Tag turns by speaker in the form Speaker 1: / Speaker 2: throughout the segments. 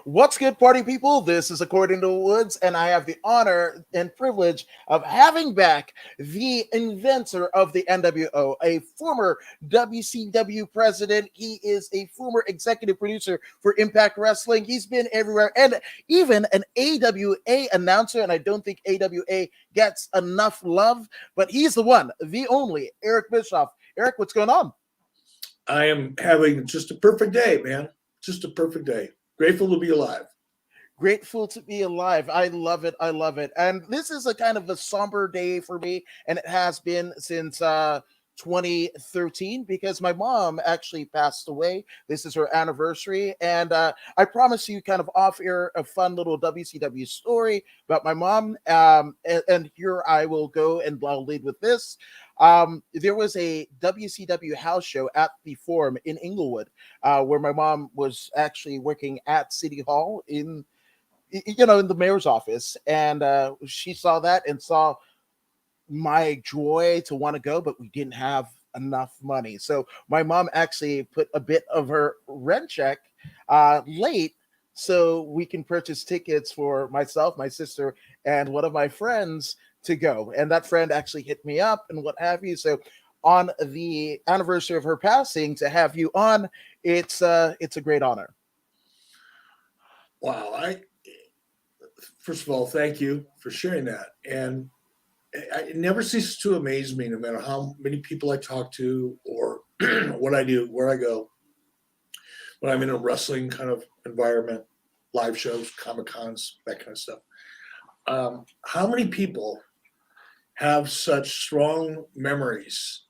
Speaker 1: What's good, party people? This is According to the Woods, and I have the honor and privilege of having back the inventor of the NWO, a former WCW president. He is a former executive producer for Impact Wrestling. He's been everywhere, and even an AWA announcer, and I don't think AWA gets enough love, but he's the one, the only, Eric Bischoff. Eric, what's going on?
Speaker 2: I am having just a perfect day, man. Just a perfect day. Grateful to be alive.
Speaker 1: Grateful to be alive. I love it. I love it. And this is a kind of a somber day for me, and it has been since 2013 because my mom actually passed away. This is her anniversary, and I promise you, kind of off air, a fun little WCW story about my mom. And here I will go, and I'll lead with this. There was a WCW house show at the Forum in Inglewood, where my mom was actually working at City Hall in the mayor's office, and she saw that and saw my joy to want to go, but we didn't have enough money. So my mom actually put a bit of her rent check late so we can purchase tickets for myself, my sister, and one of my friends to go. And that friend actually hit me up and what have you. So on the anniversary of her passing, to have you on, it's a great honor.
Speaker 2: Wow. First of all, thank you for sharing that. And it never ceases to amaze me, no matter how many people I talk to or what I do, where I go, when I'm in a wrestling kind of environment, live shows, Comic Cons, that kind of stuff. How many people have such strong memories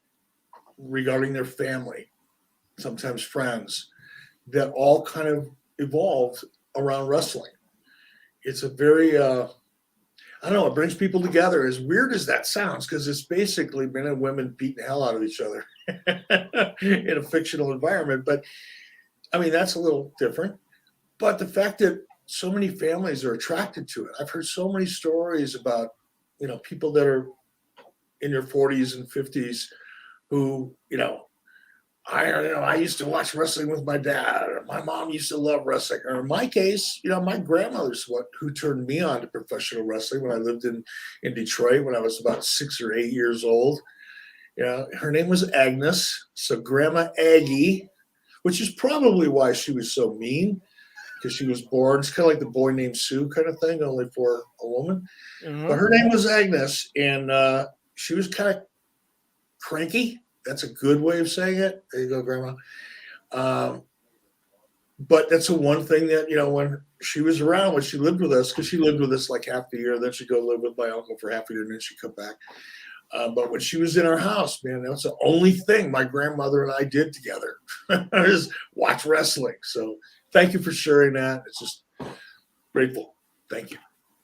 Speaker 2: regarding their family, sometimes friends, that all kind of evolved around wrestling? It's a very, I don't know, it brings people together. As weird as that sounds, because it's basically men and women beating the hell out of each other in a fictional environment. But I mean, that's a little different. But the fact that so many families are attracted to it, I've heard so many stories about, people that are in their 40s and 50s who, I used to watch wrestling with my dad, or my mom used to love wrestling. Or in my case, my grandmother's who turned me on to professional wrestling when I lived in Detroit when I was about 6 or 8 years old. Her name was Agnes, so Grandma Aggie, which is probably why she was so mean, because she was born, it's kind of like the Boy Named Sue kind of thing, only for a woman. Mm-hmm. But her name was Agnes, and she was kind of cranky. That's a good way of saying it. There you go, Grandma. But that's the one thing that, when she was around, when she lived with us, because she lived with us like half the year, then she'd go live with my uncle for half a year, and then she'd come back. But when she was in our house, man, that was the only thing my grandmother and I did together, is watch wrestling. So thank you for sharing that. It's just grateful. Thank you.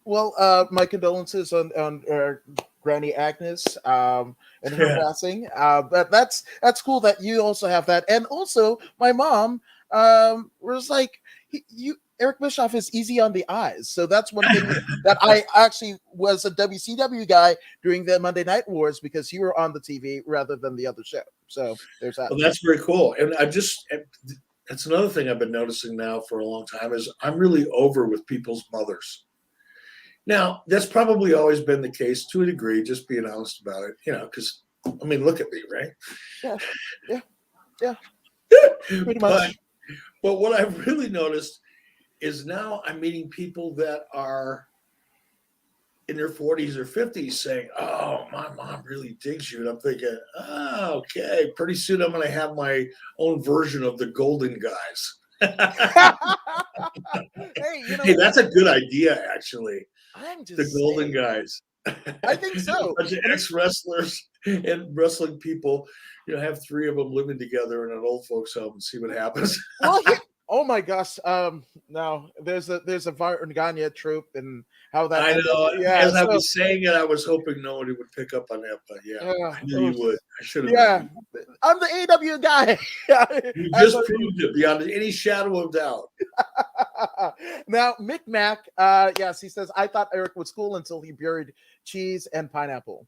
Speaker 1: Well, my condolences on Granny Agnes and her passing. But that's cool that you also have that. And also, my mom was like, Eric Bischoff is easy on the eyes. So that's one thing that I actually was a WCW guy during the Monday Night Wars, because you were on the TV rather than the other show. So there's that.
Speaker 2: Well, that's very cool. And that's another thing I've been noticing now for a long time is I'm really over with people's mothers. Now, that's probably always been the case to a degree, just being honest about it, because, look at me, right?
Speaker 1: Yeah. Pretty much.
Speaker 2: But what I've really noticed is now I'm meeting people that are in their 40s or 50s saying, oh, my mom really digs you. And I'm thinking, okay, pretty soon I'm going to have my own version of the Golden Guys. Hey, that's a good idea, actually. The Golden Guys.
Speaker 1: I think so.
Speaker 2: A bunch of ex-wrestlers and wrestling people, have three of them living together in an old folks home and see what happens.
Speaker 1: Well, oh my gosh! No, there's a Varganya troop and how that.
Speaker 2: I know. As I was saying it, I was hoping nobody would pick up on that, but I knew you would. I should have.
Speaker 1: Yeah, I'm the AW guy.
Speaker 2: You just proved it beyond any shadow of doubt.
Speaker 1: Now, Mick Mac, yes, he says, I thought Eric was cool until he buried cheese and pineapple.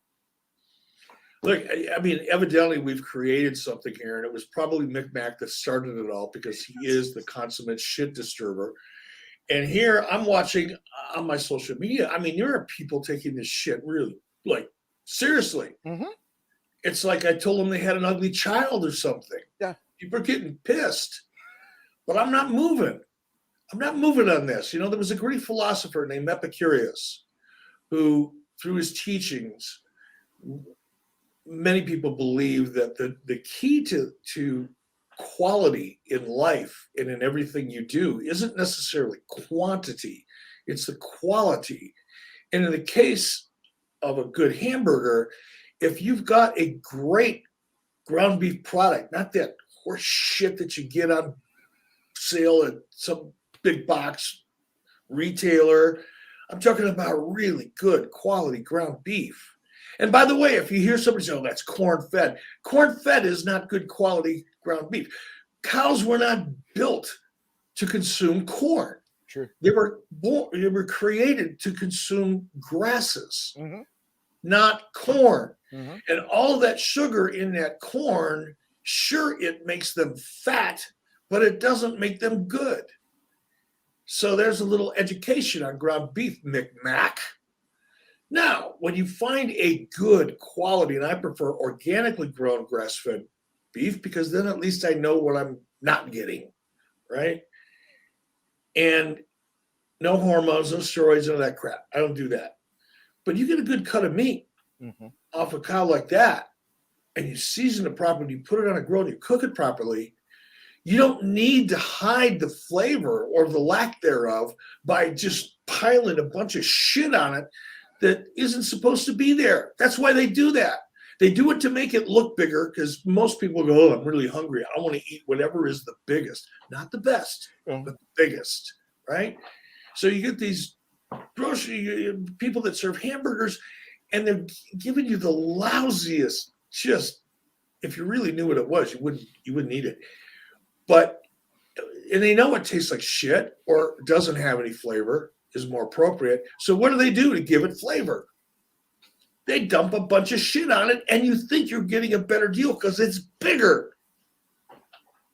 Speaker 2: Look, evidently we've created something here, and it was probably Mick Mac that started it all, because he is the consummate shit disturber. And here I'm watching on my social media. I mean, there are people taking this shit really, like, seriously.
Speaker 1: Mm-hmm.
Speaker 2: It's like I told them they had an ugly child or something.
Speaker 1: Yeah.
Speaker 2: People are getting pissed. But I'm not moving. I'm not moving on this. You know, there was a Greek philosopher named Epicurus who, through his teachings, many people believe that the key to quality in life and in everything you do isn't necessarily quantity, it's the quality. And in the case of a good hamburger, if you've got a great ground beef product, not that horse shit that you get on sale at some big box retailer, I'm talking about really good quality ground beef. And by the way, if you hear somebody say, oh, that's corn fed is not good quality ground beef. Cows were not built to consume corn.
Speaker 1: True.
Speaker 2: They were created to consume grasses,
Speaker 1: Mm-hmm.
Speaker 2: not corn.
Speaker 1: Mm-hmm.
Speaker 2: And all of that sugar in that corn, sure, it makes them fat, but it doesn't make them good. So there's a little education on ground beef, Micmac. Now, when you find a good quality, and I prefer organically grown grass-fed beef because then at least I know what I'm not getting, right? And no hormones, no steroids, none of that crap. I don't do that. But you get a good cut of meat off a cow like that, and you season it properly, you put it on a grill, and you cook it properly, you don't need to hide the flavor or the lack thereof by just piling a bunch of shit on it that isn't supposed to be there. That's why they do that. They do it to make it look bigger because most people go, oh, I'm really hungry. I want to eat whatever is the biggest, not the best, but the biggest, right? So you get these grocery people that serve hamburgers and they're giving you the lousiest, just, if you really knew what it was, you wouldn't eat it. But, and they know it tastes like shit or doesn't have any flavor, is more appropriate. So what do they do to give it flavor? They dump a bunch of shit on it and you think you're getting a better deal because it's bigger.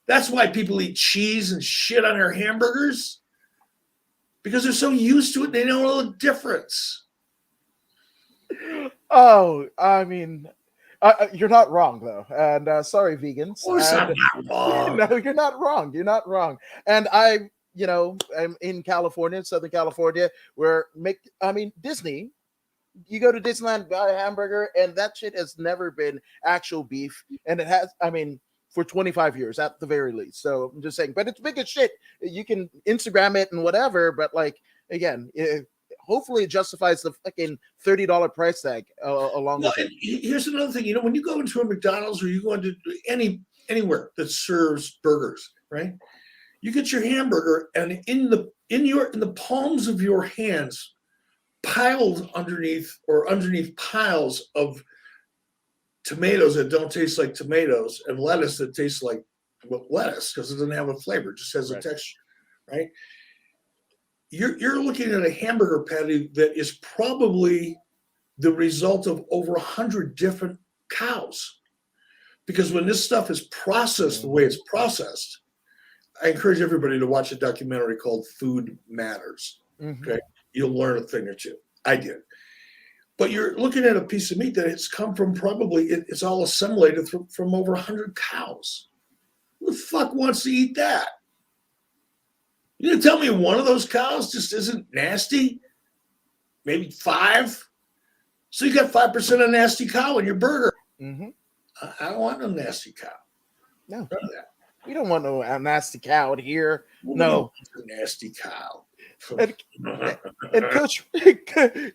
Speaker 2: That's why people eat cheese and shit on their hamburgers, because they're so used to it, they don't know the difference.
Speaker 1: Oh, I mean, you're not wrong though, and sorry, vegans.
Speaker 2: Of course, I'm not wrong.
Speaker 1: No, you're not wrong. You're not wrong. And I'm in California, Southern California, where Disney. You go to Disneyland, buy a hamburger, and that shit has never been actual beef, and it has. For 25 years at the very least. So I'm just saying, but it's big as shit. You can Instagram it and whatever, but like again, hopefully it justifies the fucking $30 price tag along with it.
Speaker 2: Here's another thing. When you go into a McDonald's or you go into anywhere that serves burgers, right? You get your hamburger, and in the palms of your hands, piled underneath piles of tomatoes that don't taste like tomatoes and lettuce that tastes like lettuce because it doesn't have a flavor, it just has a texture, right? You're looking at a hamburger patty that is probably the result of over 100 different cows. Because when this stuff is processed the way it's processed, I encourage everybody to watch a documentary called Food Matters. Okay, you'll learn a thing or two. I did. But you're looking at a piece of meat that it's come from it's all assimilated from over 100 cows. Who the fuck wants to eat that? You gonna tell me one of those cows just isn't nasty? Maybe 5? So you got 5% of nasty cow in your burger. I don't want no nasty cow.
Speaker 1: No.
Speaker 2: None of that.
Speaker 1: We don't want no nasty cow out here. No.
Speaker 2: Nasty cow.
Speaker 1: And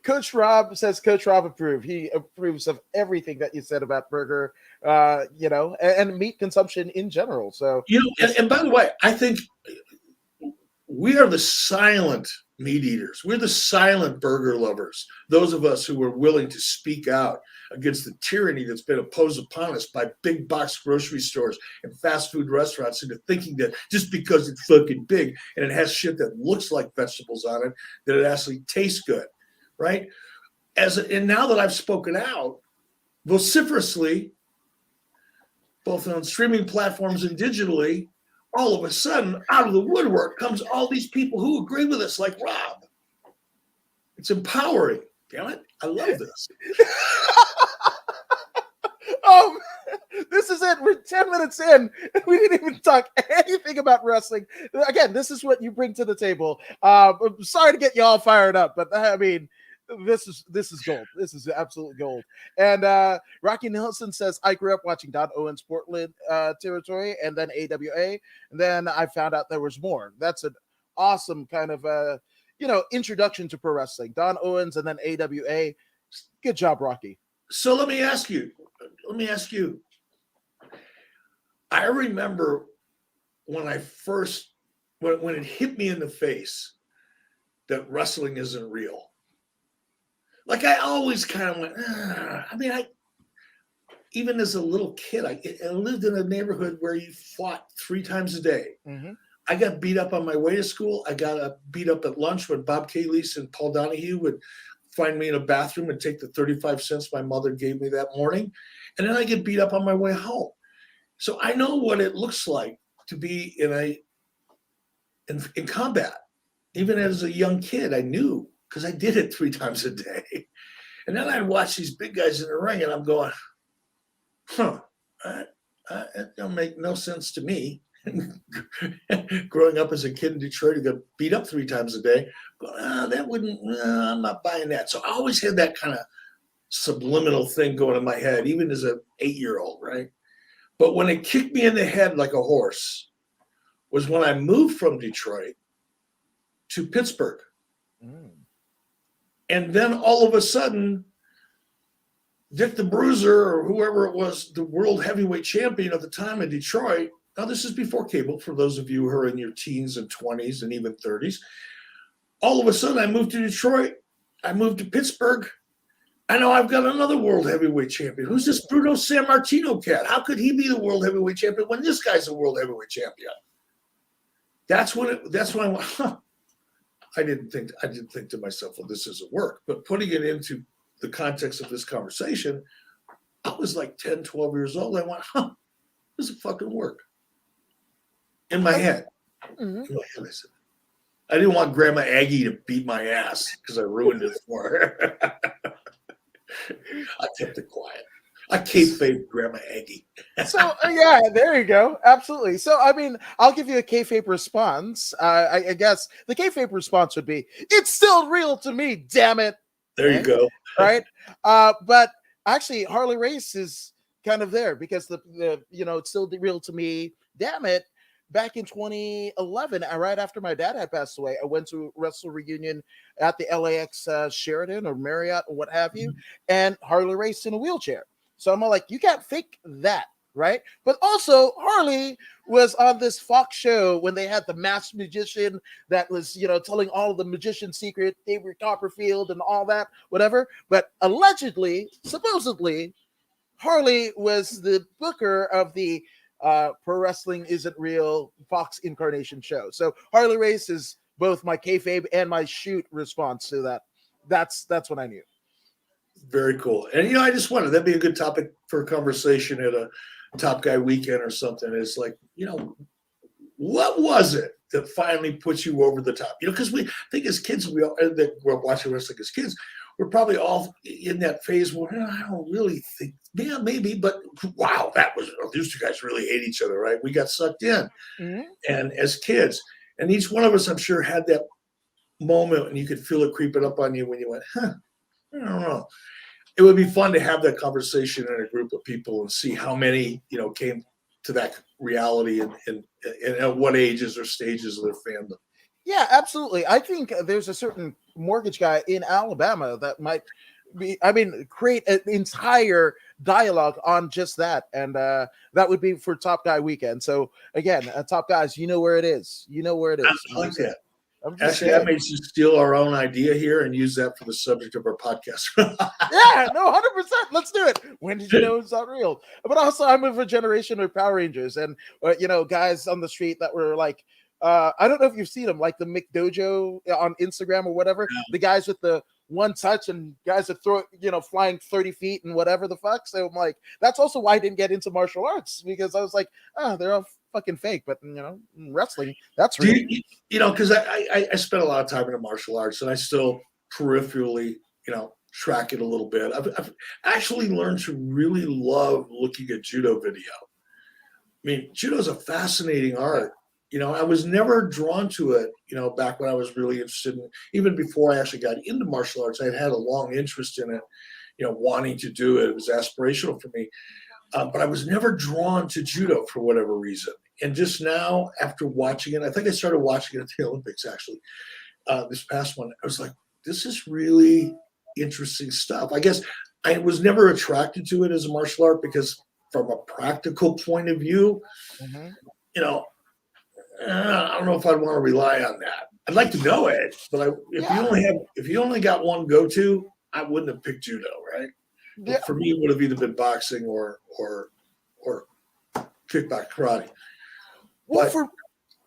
Speaker 1: Coach Rob says Coach Rob approved. He approves of everything that you said about burger, and meat consumption in general. So
Speaker 2: and by the way, I think we are the silent meat eaters. We're the silent burger lovers. Those of us who are willing to speak out against the tyranny that's been imposed upon us by big box grocery stores and fast food restaurants into thinking that just because it's fucking big and it has shit that looks like vegetables on it, that it actually tastes good, right? And now that I've spoken out vociferously, both on streaming platforms and digitally, all of a sudden, out of the woodwork comes all these people who agree with us, like Rob. It's empowering. Damn it. I love this.
Speaker 1: This is it. We're 10 minutes in, and we didn't even talk anything about wrestling. Again, this is what you bring to the table. I'm sorry to get you all fired up, but I mean, this is gold. This is absolute gold. And Rocky Nelson says, I grew up watching Don Owens Portland territory and then AWA, and then I found out there was more. That's an awesome kind of introduction to pro wrestling. Don Owens and then AWA. Good job, Rocky.
Speaker 2: So let me ask you. I remember when I first, when it hit me in the face that wrestling isn't real. Like I always kind of went, even as a little kid, I lived in a neighborhood where you fought 3 times a day.
Speaker 1: Mm-hmm.
Speaker 2: I got beat up on my way to school. I got beat up at lunch when Bob Calise and Paul Donahue would find me in a bathroom and take the 35 cents my mother gave me that morning. And then I get beat up on my way home. So I know what it looks like to be in combat. Even as a young kid, I knew because I did it 3 times a day. And then I'd watch these big guys in the ring and I'm going, it don't make no sense to me. Growing up as a kid in Detroit, I got beat up 3 times a day. But I'm not buying that. So I always had that kind of subliminal thing going in my head, even as an 8-year-old, right? But when it kicked me in the head like a horse was when I moved from Detroit to Pittsburgh. Mm. And then all of a sudden, Dick the Bruiser or whoever it was, the world heavyweight champion at the time in Detroit. Now, this is before cable, for those of you who are in your teens and 20s and even 30s. All of a sudden, I moved to Detroit. I moved to Pittsburgh. I know I've got another world heavyweight champion. Who's this Bruno Sammartino cat? How could he be the world heavyweight champion when this guy's a world heavyweight champion? That's when I went, I didn't think to myself, well, this isn't work. But putting it into the context of this conversation, I was like 10, 12 years old. I went, this is fucking work. In my head. Mm-hmm. In my head, I said, I didn't want Grandma Aggie to beat my ass because I ruined it for her. I kept it quiet. I kayfabe Grandma Aggie.
Speaker 1: So yeah, there you go. Absolutely. So I mean, I'll give you a kayfabe response. I guess the kayfabe response would be, "It's still real to me, damn it."
Speaker 2: There you go.
Speaker 1: Right. But actually, Harley Race is kind of there because the it's still real to me, damn it. Back in 2011, right after my dad had passed away, I went to Wrestle Reunion at the LAX Sheraton or Marriott or what have you, and Harley Race in a wheelchair. So I'm like, you can't fake that, right? But also, Harley was on this Fox show when they had the masked magician that was, telling all of the magician secret, David Copperfield and all that, whatever. But allegedly, supposedly, Harley was the booker of the Pro Wrestling Isn't Real Fox Incarnation show. So Harley Race is both my kayfabe and my shoot response to that. That's what I knew.
Speaker 2: Very cool. And I just wondered, that'd be a good topic for a conversation at a Top Guy weekend or something. It's like, what was it that finally put you over the top? Because I think as kids, we all that grew up watching wrestling as kids, we're probably all in that phase where I don't really think, yeah, maybe, but wow, these 2 guys really hate each other, right? We got sucked in. Mm-hmm. And as kids, and each one of us, I'm sure, had that moment and you could feel it creeping up on you when you went, I don't know. It would be fun to have that conversation in a group of people and see how many, came to that reality and at what ages or stages of their fandom.
Speaker 1: Yeah, absolutely. I think there's a certain mortgage guy in Alabama that might create an entire dialogue on just that. And that would be for Top Guy weekend. So again, Top Guys, you know where it is. I
Speaker 2: like that. Actually, I may just steal our own idea here and use that for the subject of our podcast.
Speaker 1: Yeah, no, 100%. Let's do it. When did you know it's not real? But also, I'm of a generation of Power Rangers and, guys on the street that were like, I don't know if you've seen them, like the McDojo on Instagram or whatever. Yeah. The guys with the one touch and guys that throw, flying 30 feet and whatever the fuck. So I'm like, that's also why I didn't get into martial arts because I was like, they're all fucking fake, but wrestling, that's real.
Speaker 2: Because I spent a lot of time in the martial arts, and I still peripherally, track it a little bit. I've actually learned to really love looking at judo video. I mean, judo is a fascinating art. I was never drawn to it, back when I was really interested in, even before I actually got into martial arts, I had a long interest in it, wanting to do it. It was aspirational for me. But I was never drawn to judo for whatever reason. And just now, after watching it, I think I started watching it at the Olympics, actually, this past one. I was like, this is really interesting stuff. I guess I was never attracted to it as a martial art because from a practical point of view, I don't know if I'd want to rely on that. I'd like to know it, but if you only got one go-to, I wouldn't have picked judo, right? Yeah. For me, it would have either been boxing or kickback karate. Well, but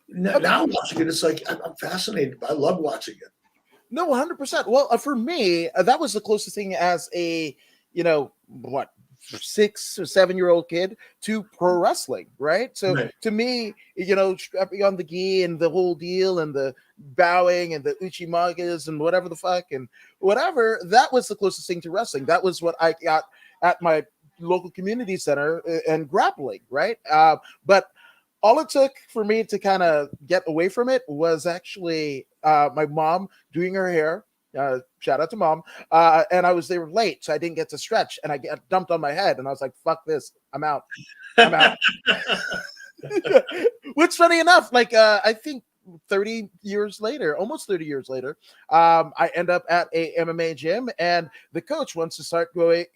Speaker 2: now watching it, it's like I'm fascinated. I love watching it.
Speaker 1: No, 100%. Well, for me, that was the closest thing as a 6 or 7-year-old kid to pro wrestling, right? So to me, strapping on the gi and the whole deal and the bowing and the uchimagas and whatever the fuck and whatever, that was the closest thing to wrestling. That was what I got at my local community center and grappling, right? But all it took for me to kind of get away from it was actually my mom doing her hair. Shout out to Mom. And I was there late, so I didn't get to stretch, and I got dumped on my head, and I was like, "Fuck this, I'm out." Which, funny enough, I think 30 years later, almost 30 years later, I end up at a MMA gym, and the coach wants to start going,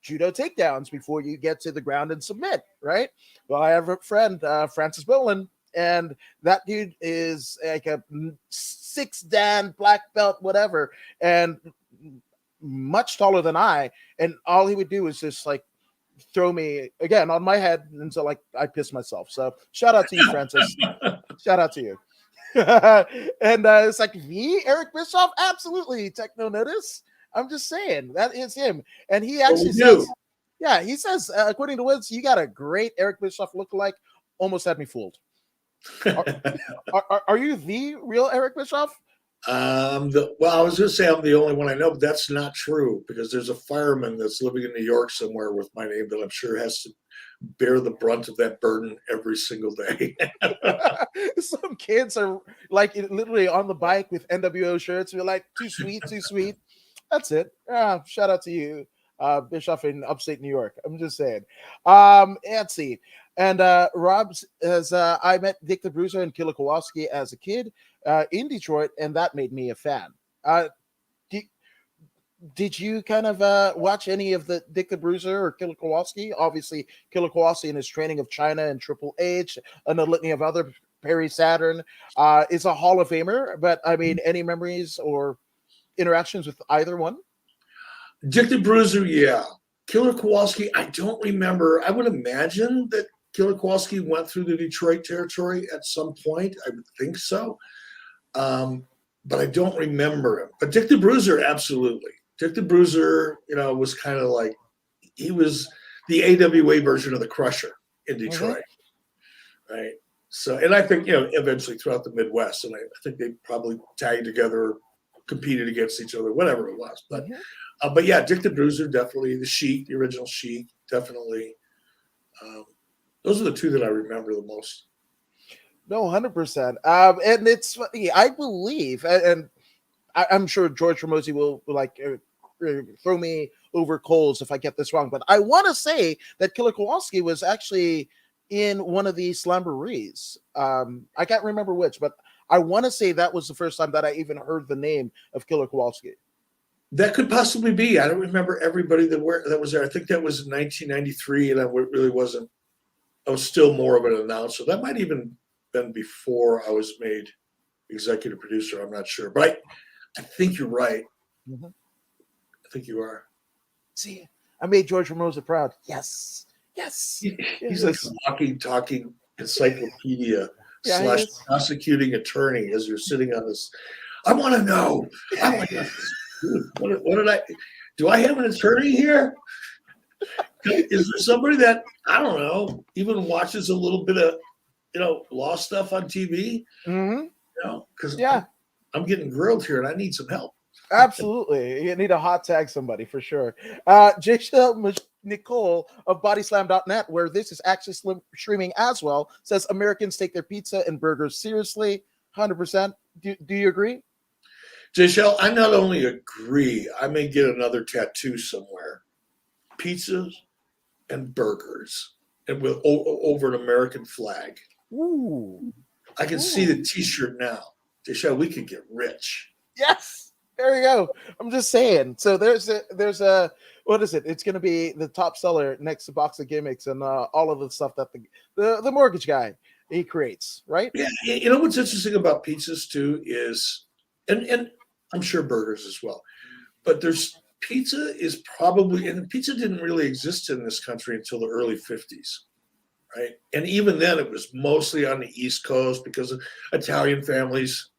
Speaker 1: judo takedowns before you get to the ground and submit, right? Well, I have a friend, Francis Bowen, and that dude is like a 6 Dan black belt, whatever, and much taller than I. And all he would do is just throw me again on my head until I pissed myself. So shout out to you, Francis. Shout out to you. And it's like, me, Eric Bischoff? Absolutely. Take no notice. I'm just saying that is him. And he actually says, according to Woods, you got a great Eric Bischoff lookalike. Almost had me fooled. Are you the real Eric Bischoff?
Speaker 2: I was going to say I'm the only one I know, but that's not true because there's a fireman that's living in New York somewhere with my name that I'm sure has to bear the brunt of that burden every single day.
Speaker 1: Some kids are literally on the bike with NWO shirts. We're like, too sweet, too sweet. That's it. Shout out to you, Bischoff in upstate New York. I'm just saying. Let's see. And Rob says, I met Dick the Bruiser and Killer Kowalski as a kid in Detroit, and that made me a fan. Did you kind of watch any of the Dick the Bruiser or Killer Kowalski? Obviously, Killer Kowalski in his training of China and Triple H and a litany of other, Perry Saturn, is a Hall of Famer. But, I mean, any memories or interactions with either one?
Speaker 2: Dick the Bruiser, yeah. Killer Kowalski, I don't remember. I would imagine that Killer Kowalski went through the Detroit territory at some point. I would think so. But I don't remember him. But Dick the Bruiser, absolutely. Dick the Bruiser, was kind of like, he was the AWA version of the Crusher in Detroit. Right? So, and I think, eventually throughout the Midwest, and I think they probably tagged together, competed against each other, whatever it was. But yeah, Dick the Bruiser, definitely. The Sheik, the original Sheik, definitely. Those are the two that I remember the most.
Speaker 1: No, 100%. And it's funny. I believe, and I'm sure George Ramosi will throw me over coals if I get this wrong, but I want to say that Killer Kowalski was actually in one of the Slamborees. I can't remember which, but I want to say that was the first time that I even heard the name of Killer Kowalski.
Speaker 2: That could possibly be. I don't remember everybody that was there. I think that was in 1993, and I really wasn't. I was still more of an announcer. That might even been before I was made executive producer. I'm not sure, but I think you're right. I think you are.
Speaker 1: See, I made George Ramosa proud. Yes.
Speaker 2: He's like a walking, talking encyclopedia / prosecuting attorney as you're sitting on this. I want to know. What did I? Do I have an attorney here? Is there somebody that, I don't know, even watches a little bit of, law stuff on TV?
Speaker 1: Mm-hmm.
Speaker 2: Because
Speaker 1: Yeah,
Speaker 2: I'm getting grilled here and I need some help.
Speaker 1: absolutely. You need to hot tag somebody for sure. Jayshell Nicole of bodyslam.net, where this is actually streaming as well, says Americans take their pizza and burgers seriously. 100%. Do you agree?
Speaker 2: Jayshell, I not only agree, I may get another tattoo somewhere. Pizzas and burgers, and with over an American flag.
Speaker 1: Ooh.
Speaker 2: I can see the T-shirt now. Jayshell, we could get rich.
Speaker 1: Yes. There you go. I'm just saying. So there's a what is it? It's going to be the top seller next to Box of Gimmicks and all of the stuff that the mortgage guy he creates, right?
Speaker 2: Yeah, you know what's interesting about pizzas too is, and I'm sure burgers as well, but pizza is probably, and pizza didn't really exist in this country until the early 50s, right? And even then it was mostly on the East Coast because of Italian families,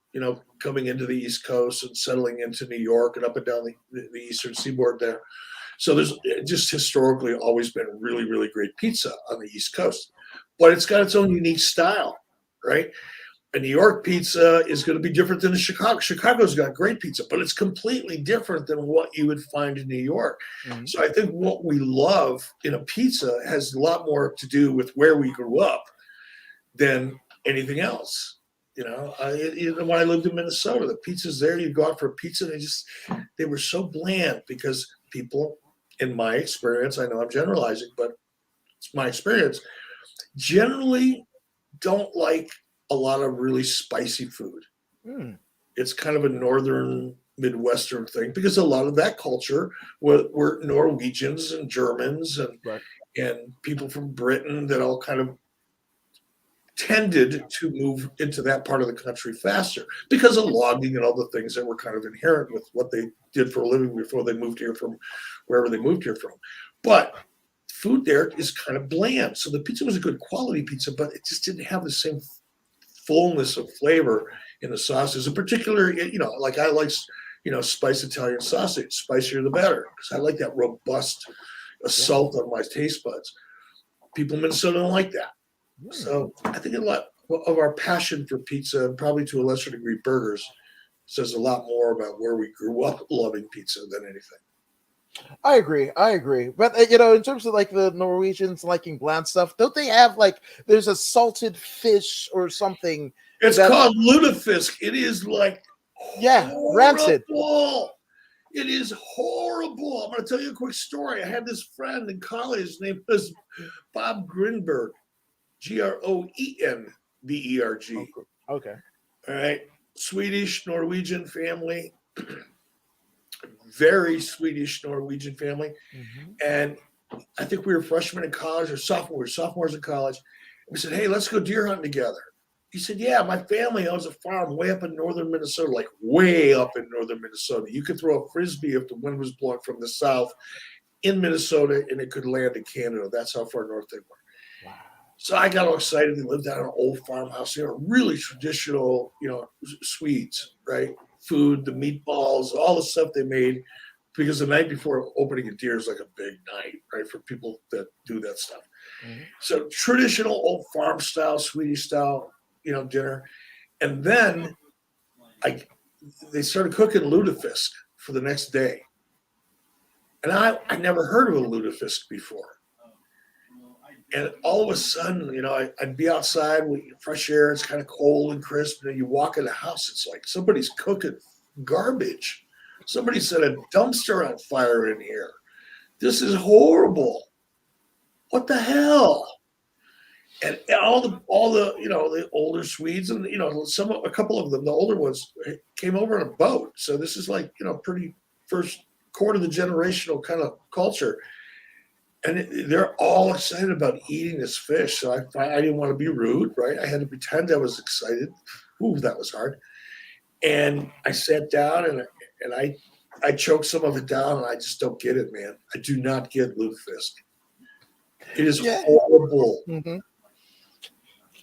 Speaker 2: coming into the East Coast and settling into New York and up and down the Eastern Seaboard there. So there's just historically always been really, really great pizza on the East Coast, but it's got its own unique style, right? A New York pizza is going to be different than a Chicago. Chicago's got great pizza, but it's completely different than what you would find in New York. Mm-hmm. So I think what we love in a pizza has a lot more to do with where we grew up than anything else. When I lived in Minnesota, the pizzas there, you go out for a pizza, they were so bland because people, in my experience, I know I'm generalizing, but it's my experience, generally don't like a lot of really spicy food. It's kind of a northern Midwestern thing because a lot of that culture were Norwegians and Germans and people from Britain that all kind of tended to move into that part of the country faster because of logging and all the things that were kind of inherent with what they did for a living before they moved here from wherever they moved here from. But food there is kind of bland. So the pizza was a good quality pizza, but it just didn't have the same fullness of flavor in the sauces. In particular, like I like, spiced Italian sausage. Spicier the better, because I like that robust assault on my taste buds. People in Minnesota don't like that. So I think a lot of our passion for pizza, and probably to a lesser degree burgers, says a lot more about where we grew up loving pizza than anything.
Speaker 1: I agree. But in terms of like the Norwegians liking bland stuff, don't they have there's a salted fish or something?
Speaker 2: It's called lutefisk. It is like
Speaker 1: rancid.
Speaker 2: It is horrible. I'm going to tell you a quick story. I had this friend in college. His name was Bob Grinberg, Groenberg.
Speaker 1: Okay.
Speaker 2: All right. Swedish Norwegian family. Very Swedish Norwegian family. Mm-hmm. And I think we were freshmen in college or sophomores in college. And we said, hey, let's go deer hunting together. He said, yeah, my family owns a farm way up in northern Minnesota, like way up in northern Minnesota. You could throw a Frisbee if the wind was blowing from the south in Minnesota and it could land in Canada. That's how far north they were. Wow. So I got all excited. They lived out in an old farmhouse. They were really traditional, Swedes, right? Food, the meatballs, all the stuff they made, because the night before opening a deer is like a big night, right, for people that do that stuff. Mm-hmm. So traditional old farm style, Swedish style, dinner. And then they started cooking lutefisk for the next day. And I never heard of a lutefisk before. And all of a sudden, I'd be outside with fresh air. It's kind of cold and crisp. And then you walk in the house, it's like somebody's cooking garbage. Somebody set a dumpster on fire in here. This is horrible. What the hell? And all the the older Swedes and a couple of them, the older ones, came over on a boat. So this is like pretty first quarter of the generational kind of culture. And they're all excited about eating this fish. So I didn't want to be rude, right? I had to pretend I was excited. Ooh, that was hard. And I sat down and I choked some of it down, and I just don't get it, man. I do not get lutefisk. It is horrible.
Speaker 1: Mm-hmm.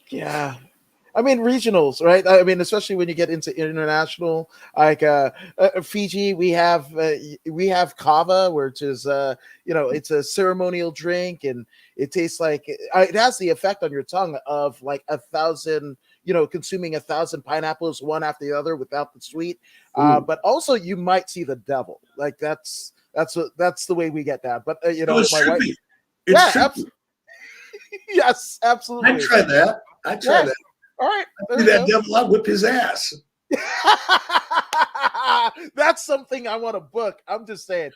Speaker 1: Yeah. I mean, regionals, right? I mean, especially when you get into international, like Fiji, we have kava, which is it's a ceremonial drink, and it tastes like it has the effect on your tongue of like 1,000, consuming 1,000 pineapples one after the other without the sweet.
Speaker 2: Ooh.
Speaker 1: But also, you might see the devil. Like that's the way we get that. But
Speaker 2: No, it's
Speaker 1: my wife,
Speaker 2: trippy. It's
Speaker 1: yeah,
Speaker 2: trippy.
Speaker 1: yes,
Speaker 2: I'd
Speaker 1: absolutely,
Speaker 2: try that. I'd try
Speaker 1: yeah.
Speaker 2: that.
Speaker 1: All right, there
Speaker 2: See
Speaker 1: you
Speaker 2: that
Speaker 1: go.
Speaker 2: devil, I'd whip his ass.
Speaker 1: That's something I want to book. I'm just saying.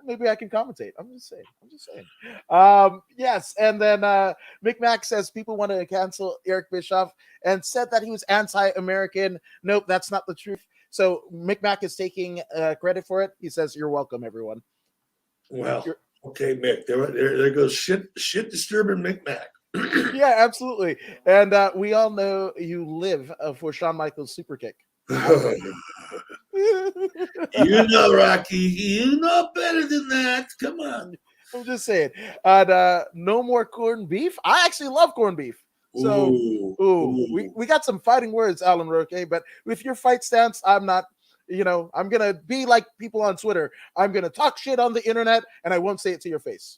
Speaker 1: Maybe I can commentate. I'm just saying. Yes, and then Mick Mac says people wanted to cancel Eric Bischoff and said that he was anti-American. Nope, that's not the truth. So Mick Mac is taking credit for it. He says, "You're welcome, everyone."
Speaker 2: Well, okay, Mick. There goes shit disturbing Mick Mac.
Speaker 1: Yeah, absolutely. And we all know you live for Shawn Michaels' super kick.
Speaker 2: You know, Rocky, you know better than that. Come on.
Speaker 1: I'm just saying. And no more corned beef. I actually love corned beef. So, we got some fighting words, Alan Roque. But with your fight stance, I'm not. I'm gonna be like people on Twitter. I'm gonna talk shit on the internet, and I won't say it to your face.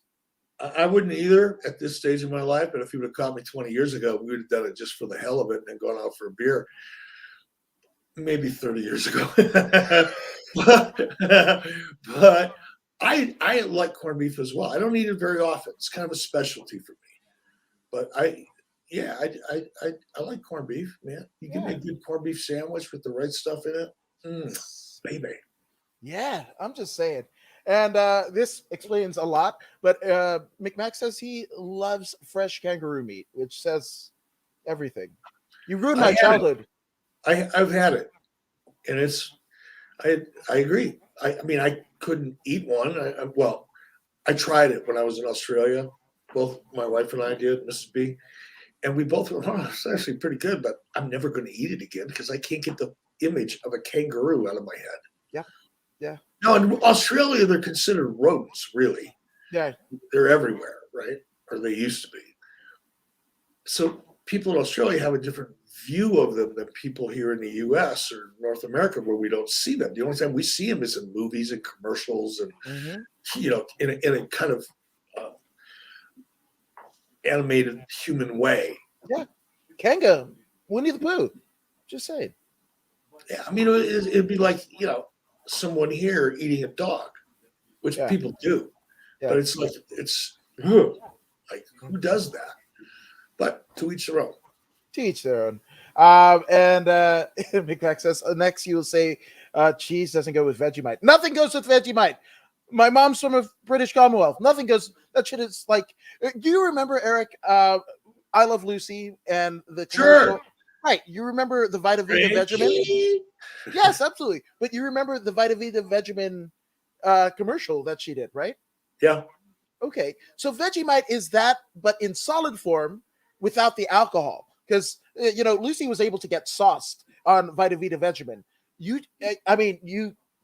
Speaker 2: I wouldn't either at this stage of my life. But if you would have caught me 20 years ago, we would have done it just for the hell of it and gone out for a beer. Maybe 30 years ago. but I like corned beef as well. I don't eat it very often. It's kind of a specialty for me. But I like corned beef, man. You give me a good corned beef sandwich with the right stuff in it. Baby.
Speaker 1: Yeah, I'm just saying. And this explains a lot. But McMack says he loves fresh kangaroo meat, which says everything. You ruined my childhood.
Speaker 2: I've had it, and I agree. I mean, I couldn't eat one. I tried it when I was in Australia. Both my wife and I did, Mrs. B, and we both were, it's actually pretty good, but I'm never going to eat it again because I can't get the image of a kangaroo out of my head.
Speaker 1: Yeah.
Speaker 2: Now, in Australia, they're considered rodents, really.
Speaker 1: Yeah.
Speaker 2: They're everywhere, right? Or they used to be. So people in Australia have a different view of them than people here in the U.S. or North America, where we don't see them. The only time we see them is in movies and commercials, and in a kind of animated human way.
Speaker 1: Yeah, Kanga, Winnie the Pooh. Just saying.
Speaker 2: Yeah, I mean, it'd be like someone here eating a dog, which people do, but it's like like who does that? But to each their own.
Speaker 1: To each their own. And Big Mac says, next you will say cheese doesn't go with Vegemite. Nothing goes with Vegemite. My mom's from a British Commonwealth. Nothing goes. That shit is like. Do you remember, Eric? I Love Lucy and the commercial.
Speaker 2: Sure.
Speaker 1: Right. You remember the Vita Vita Vegemin? Yes, absolutely. But you remember the Vita Vita Vegemin commercial that she did, right?
Speaker 2: Yeah.
Speaker 1: Okay. So Vegemite is that, but in solid form without the alcohol. Because, Lucy was able to get sauced on Vita Vita Vegemin. You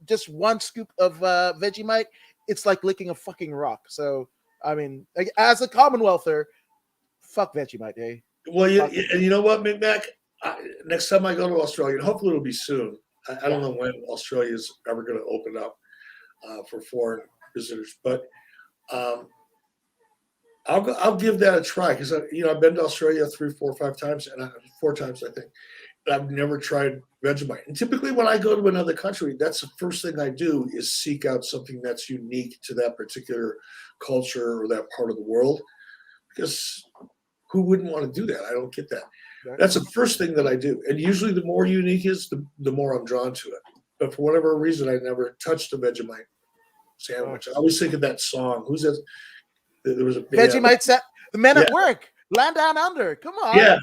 Speaker 1: just one scoop of Vegemite, it's like licking a fucking rock. So, I mean, as a Commonwealther, fuck Vegemite, eh?
Speaker 2: Well, and you know what, Mick? Next time I go to Australia, and hopefully it'll be soon. I don't know when Australia is ever going to open up for foreign visitors, but I'll give that a try because I've been to Australia 3, 4, 5 times, and 4 times I think. I've never tried Vegemite. And typically when I go to another country, that's the first thing I do is seek out something that's unique to that particular culture or that part of the world. Because who wouldn't want to do that? I don't get that. That's the first thing that I do. And usually the more unique is, the more I'm drawn to it. But for whatever reason, I never touched a Vegemite sandwich. I always think of that song. Who's that? There was a
Speaker 1: Vegemite set. The Men at Work. Land Down Under. Come on.
Speaker 2: Yeah.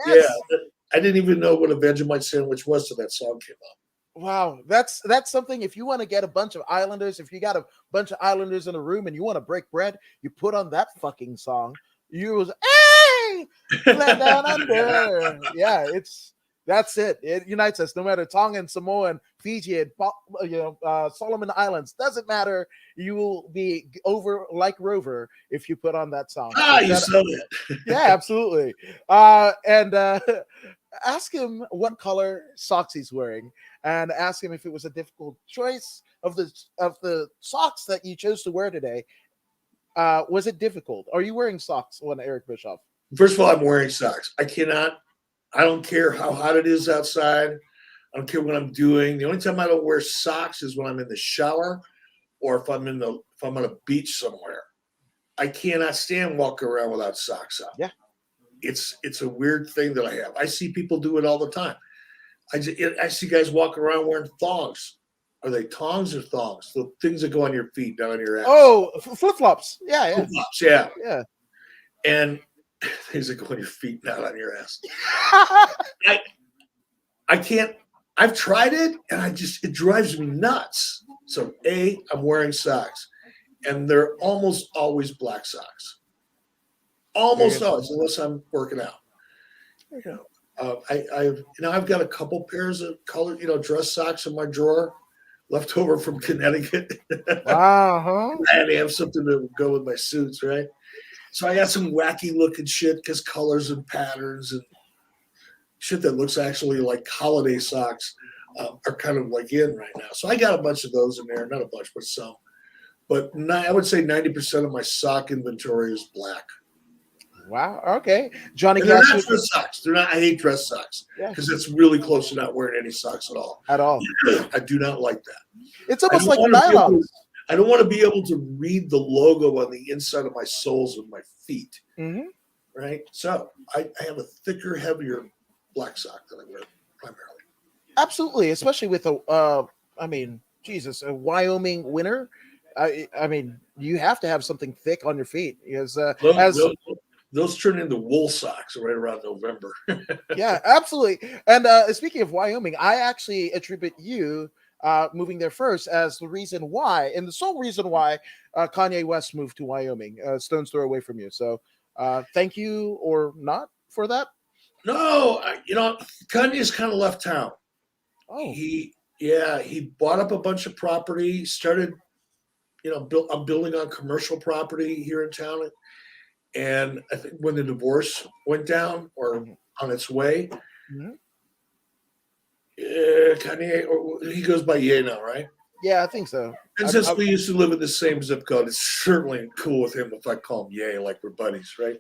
Speaker 1: Yes.
Speaker 2: Yeah. I didn't even know what a Vegemite sandwich was till that song came up.
Speaker 1: Wow, that's something. If you want to get a bunch of Islanders, if you got a bunch of Islanders in a room and you want to break bread, you put on that fucking song. You was hey, Land Down Under. Yeah, that's it. It unites us. No matter Tongan, Samoan, Fiji, and Solomon Islands, doesn't matter. You will be over like Rover if you put on that song.
Speaker 2: You saw that.
Speaker 1: Yeah, absolutely. ask him what color socks he's wearing, and ask him if it was a difficult choice of the socks that you chose to wear today. Was it difficult? Are you wearing socks on Eric Bischoff?
Speaker 2: First of all, I'm wearing socks. I don't care how hot it is outside. I don't care what I'm doing. The only time I don't wear socks is when I'm in the shower or if I'm on a beach somewhere. I cannot stand walking around without socks on.
Speaker 1: Yeah.
Speaker 2: It's a weird thing that I have. I see people do it all the time. I see guys walk around wearing thongs. Are they tongs or thongs? The things that go on your feet, not on your ass.
Speaker 1: Oh, flip flops. Yeah.
Speaker 2: Flip-flops, yeah.
Speaker 1: Yeah.
Speaker 2: And things that go on your feet, not on your ass. I can't. I've tried it, and it drives me nuts. So I'm wearing socks, and they're almost always black socks. Almost always, unless I'm working out.
Speaker 1: There you
Speaker 2: go. I've got a couple pairs of colored, dress socks in my drawer, left over from Connecticut.
Speaker 1: Uh-huh.
Speaker 2: I had to have something to go with my suits, right? So I got some wacky looking shit because colors and patterns and shit that looks actually like holiday socks are kind of like in right now. So I got a bunch of those in there, not a bunch, but some. But I would say 90% of my sock inventory is black.
Speaker 1: Wow. Okay. Johnny
Speaker 2: They're
Speaker 1: Cash.
Speaker 2: not dress socks. They're not. I hate dress socks because
Speaker 1: Yeah.
Speaker 2: that's really close to not wearing any socks at all.
Speaker 1: At all.
Speaker 2: I do not like that.
Speaker 1: It's almost like nylon.
Speaker 2: I don't want to be able to read the logo on the inside of my soles of my feet.
Speaker 1: Mm-hmm.
Speaker 2: Right. So I have a thicker, heavier black sock that I wear primarily.
Speaker 1: Absolutely, especially with a Wyoming winter. I mean, you have to have something thick on your feet because
Speaker 2: those turn into wool socks right around November.
Speaker 1: Yeah, absolutely. And speaking of Wyoming, I actually attribute you moving there first as the reason why, and the sole reason why Kanye West moved to Wyoming, stone's throw away from you. So thank you or not for that.
Speaker 2: No, Kanye's kind of left town.
Speaker 1: Oh,
Speaker 2: He bought up a bunch of property, started, I'm building on commercial property here in town. And I think when the divorce went down or on its way, Kanye, he goes by Ye now, right?
Speaker 1: yeah, I think so.
Speaker 2: And since we used to live in the same zip code, it's certainly cool with him if I call him Ye, like we're buddies, right?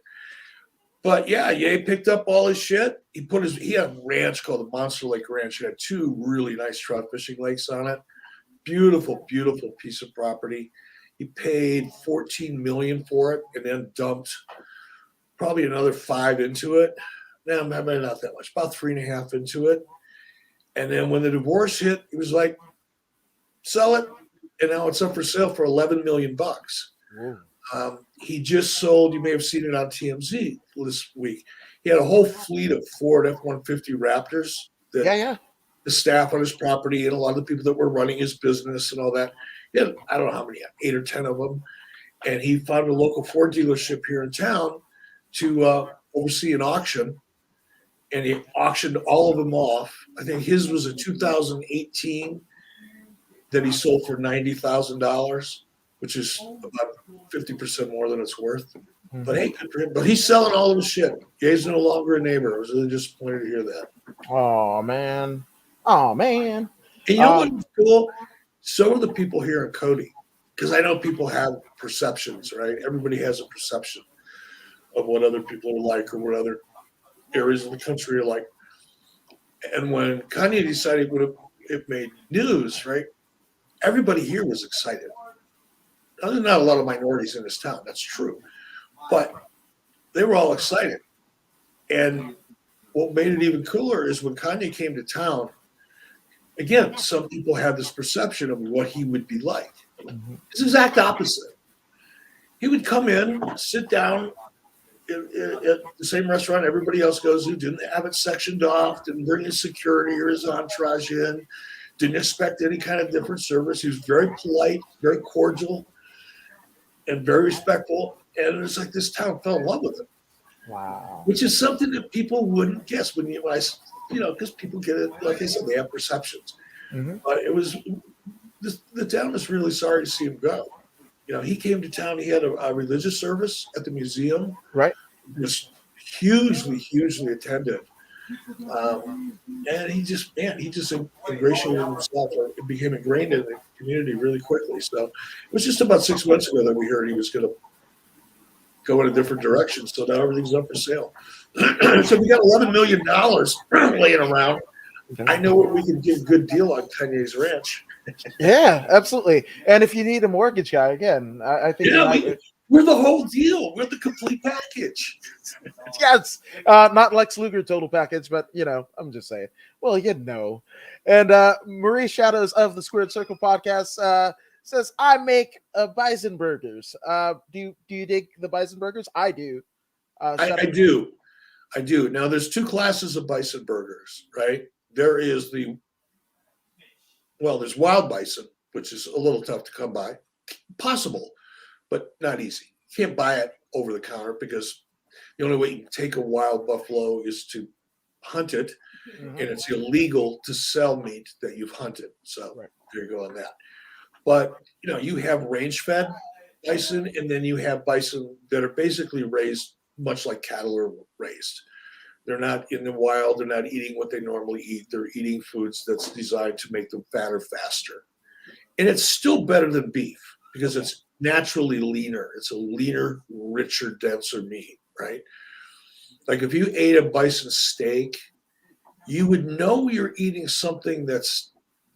Speaker 2: But yeah, Ye picked up all his shit. He had a ranch called the Monster Lake Ranch. It had 2 really nice trout fishing lakes on it. Beautiful, beautiful piece of property. He paid $14 million for it and then dumped probably another 5 into it. No, maybe not that much, about 3.5 into it. And then when the divorce hit, he was like, sell it. And now it's up for sale for $11 million. He just sold, you may have seen it on TMZ this week. He had a whole fleet of Ford F-150 Raptors. The staff on his property and a lot of the people that were running his business and all that. He had, I don't know how many, 8 or 10 of them. And he found a local Ford dealership here in town to oversee an auction. And he auctioned all of them off. I think his was a 2018 that he sold for $90,000, which is about 50% more than it's worth. But hey, good for him. But he's selling all of his shit. Ye's no longer a neighbor. I was really disappointed to hear that.
Speaker 1: Oh man.
Speaker 2: And you know what's cool? So are the people here in Cody, because I know people have perceptions, right? Everybody has a perception of what other people are like or what other areas of the country are like. And when Kanye decided it made news, right? Everybody here was excited. Now, there's not a lot of minorities in this town. That's true. But they were all excited. And what made it even cooler is when Kanye came to town, again, some people have this perception of what he would be like. It's the exact opposite. He would come in, sit down at the same restaurant everybody else goes to, didn't have it sectioned off, didn't bring his security or his entourage in, didn't expect any kind of different service. He was very polite, very cordial, and very respectful. And it's like this town fell in love with him.
Speaker 1: Wow.
Speaker 2: Which is something that people wouldn't guess because people get it, like I said, they have perceptions. But it was, the town is really sorry to see him go. He came to town, he had a religious service at the museum.
Speaker 1: Right.
Speaker 2: It was hugely, hugely attended. And he just ingratiated himself and became ingrained in the community really quickly. So it was just about 6 months ago that we heard he was going to go in a different direction. So now everything's up for sale. So we got $11 million laying around. I know where we can get a good deal on Kanye's ranch.
Speaker 1: Yeah, absolutely. And if you need a mortgage guy, again, I think
Speaker 2: we're the whole deal. We're the complete package.
Speaker 1: Yes, not Lex Luger total package, but I'm just saying. Well, And Marie Shadows of the Squared Circle podcast says, "I make bison burgers. Do you dig the bison burgers? I do.
Speaker 2: I do. I do. Now, there's two classes of bison burgers, right? There's wild bison, which is a little tough to come by. Possible, but not easy. You can't buy it over the counter because the only way you can take a wild buffalo is to hunt it, and it's illegal to sell meat that you've hunted. So there you go on that. But, you have range-fed bison, and then you have bison that are basically raised much like cattle are raised. They're not in the wild. They're not eating what they normally eat. They're eating foods that's designed to make them fatter faster. And it's still better than beef because it's naturally leaner. It's a leaner, richer, denser meat, right? Like if you ate a bison steak, you would know you're eating something that's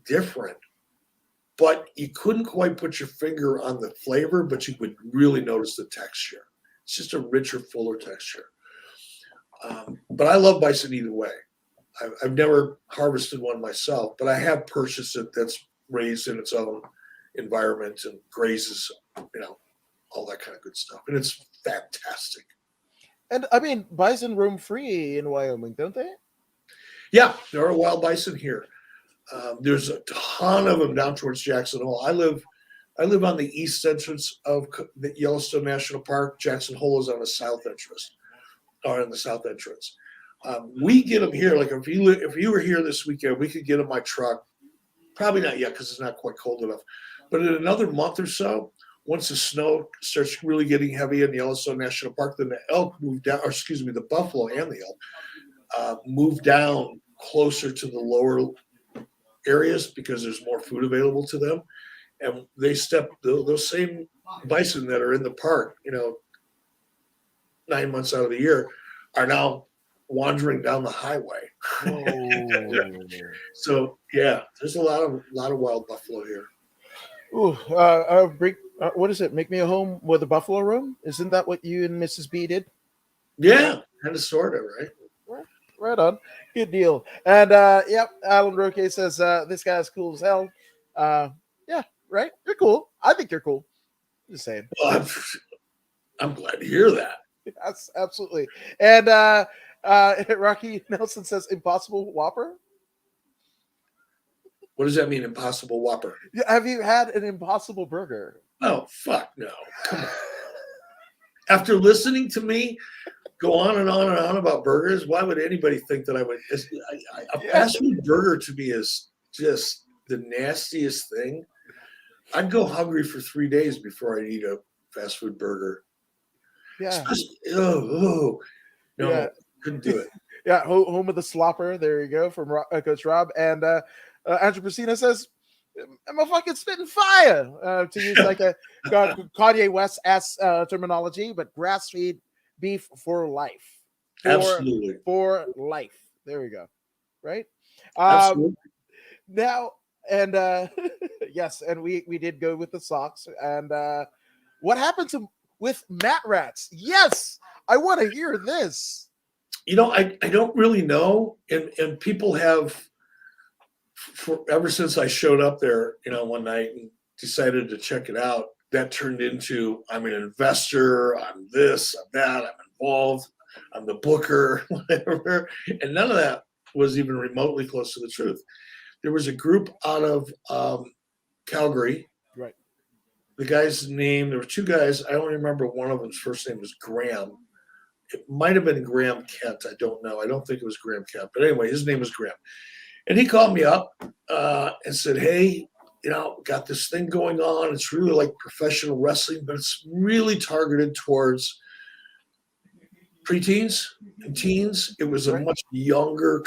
Speaker 2: different, but you couldn't quite put your finger on the flavor, but you would really notice the texture. It's just a richer, fuller texture. But I love bison either way. I've never harvested one myself, but I have purchased it that's raised in its own environment and grazes, all that kind of good stuff. And it's fantastic.
Speaker 1: And I mean, bison roam free in Wyoming, don't they?
Speaker 2: Yeah, there are wild bison here. There's a ton of them down towards Jackson Hole. I live on the east entrance of the Yellowstone National Park. Jackson Hole is on the south entrance, or in the south entrance. We get them here. Like if you were here this weekend, we could get them in my truck. Probably not yet because it's not quite cold enough. But in another month or so, once the snow starts really getting heavy in Yellowstone National Park, then the elk move down, or excuse me, the buffalo and the elk move down closer to the lower areas because there's more food available to them. And they those same bison that are in the park, 9 months out of the year, are now wandering down the highway. So yeah, there's a lot of wild buffalo here.
Speaker 1: Ooh, what is it? Make me a home with a buffalo room? Isn't that what you and Mrs. B did?
Speaker 2: Yeah, kind of, sort of, right?
Speaker 1: Right on. Good deal. And Alan Roque says this guy's cool as hell. Yeah, right. You're cool. I think you're cool. Just saying.
Speaker 2: Well, I'm glad to hear that.
Speaker 1: Yes, absolutely. And Rocky Nelson says Impossible Whopper.
Speaker 2: What does that mean, Impossible Whopper?
Speaker 1: Have you had an Impossible Burger?
Speaker 2: Oh, fuck no. Come on. After listening to me go on and on and on about burgers, why would anybody think that I would? A fast food burger to me is just the nastiest thing. I'd go hungry for 3 days before I'd eat a fast food burger.
Speaker 1: Yeah.
Speaker 2: No, couldn't do it.
Speaker 1: Yeah, home of the slopper. There you go from Coach Rob. And Andrew Pacino says, "I'm a fucking spitting fire," to use like a Kanye West terminology, but grass-fed beef for life.
Speaker 2: Absolutely.
Speaker 1: For life. There we go. Right?
Speaker 2: Absolutely.
Speaker 1: Now, and yes, and we did go with the socks. And what happened with Mat Rats? Yes, I want to hear this.
Speaker 2: I don't really know. And people have, ever since I showed up there, one night and decided to check it out, that turned into, I'm an investor, I'm this, I'm that, I'm involved, I'm the booker, whatever. And none of that was even remotely close to the truth. There was a group out of Calgary.
Speaker 1: Right.
Speaker 2: The guy's name, there were two guys. I don't remember one of them's first name was Graham. It might have been Graham Kent. I don't know. I don't think it was Graham Kent. But anyway, his name was Graham. And he called me up and said, "Hey, got this thing going on. It's really like professional wrestling, but it's really targeted towards preteens and teens. It was a
Speaker 1: Right.
Speaker 2: much younger.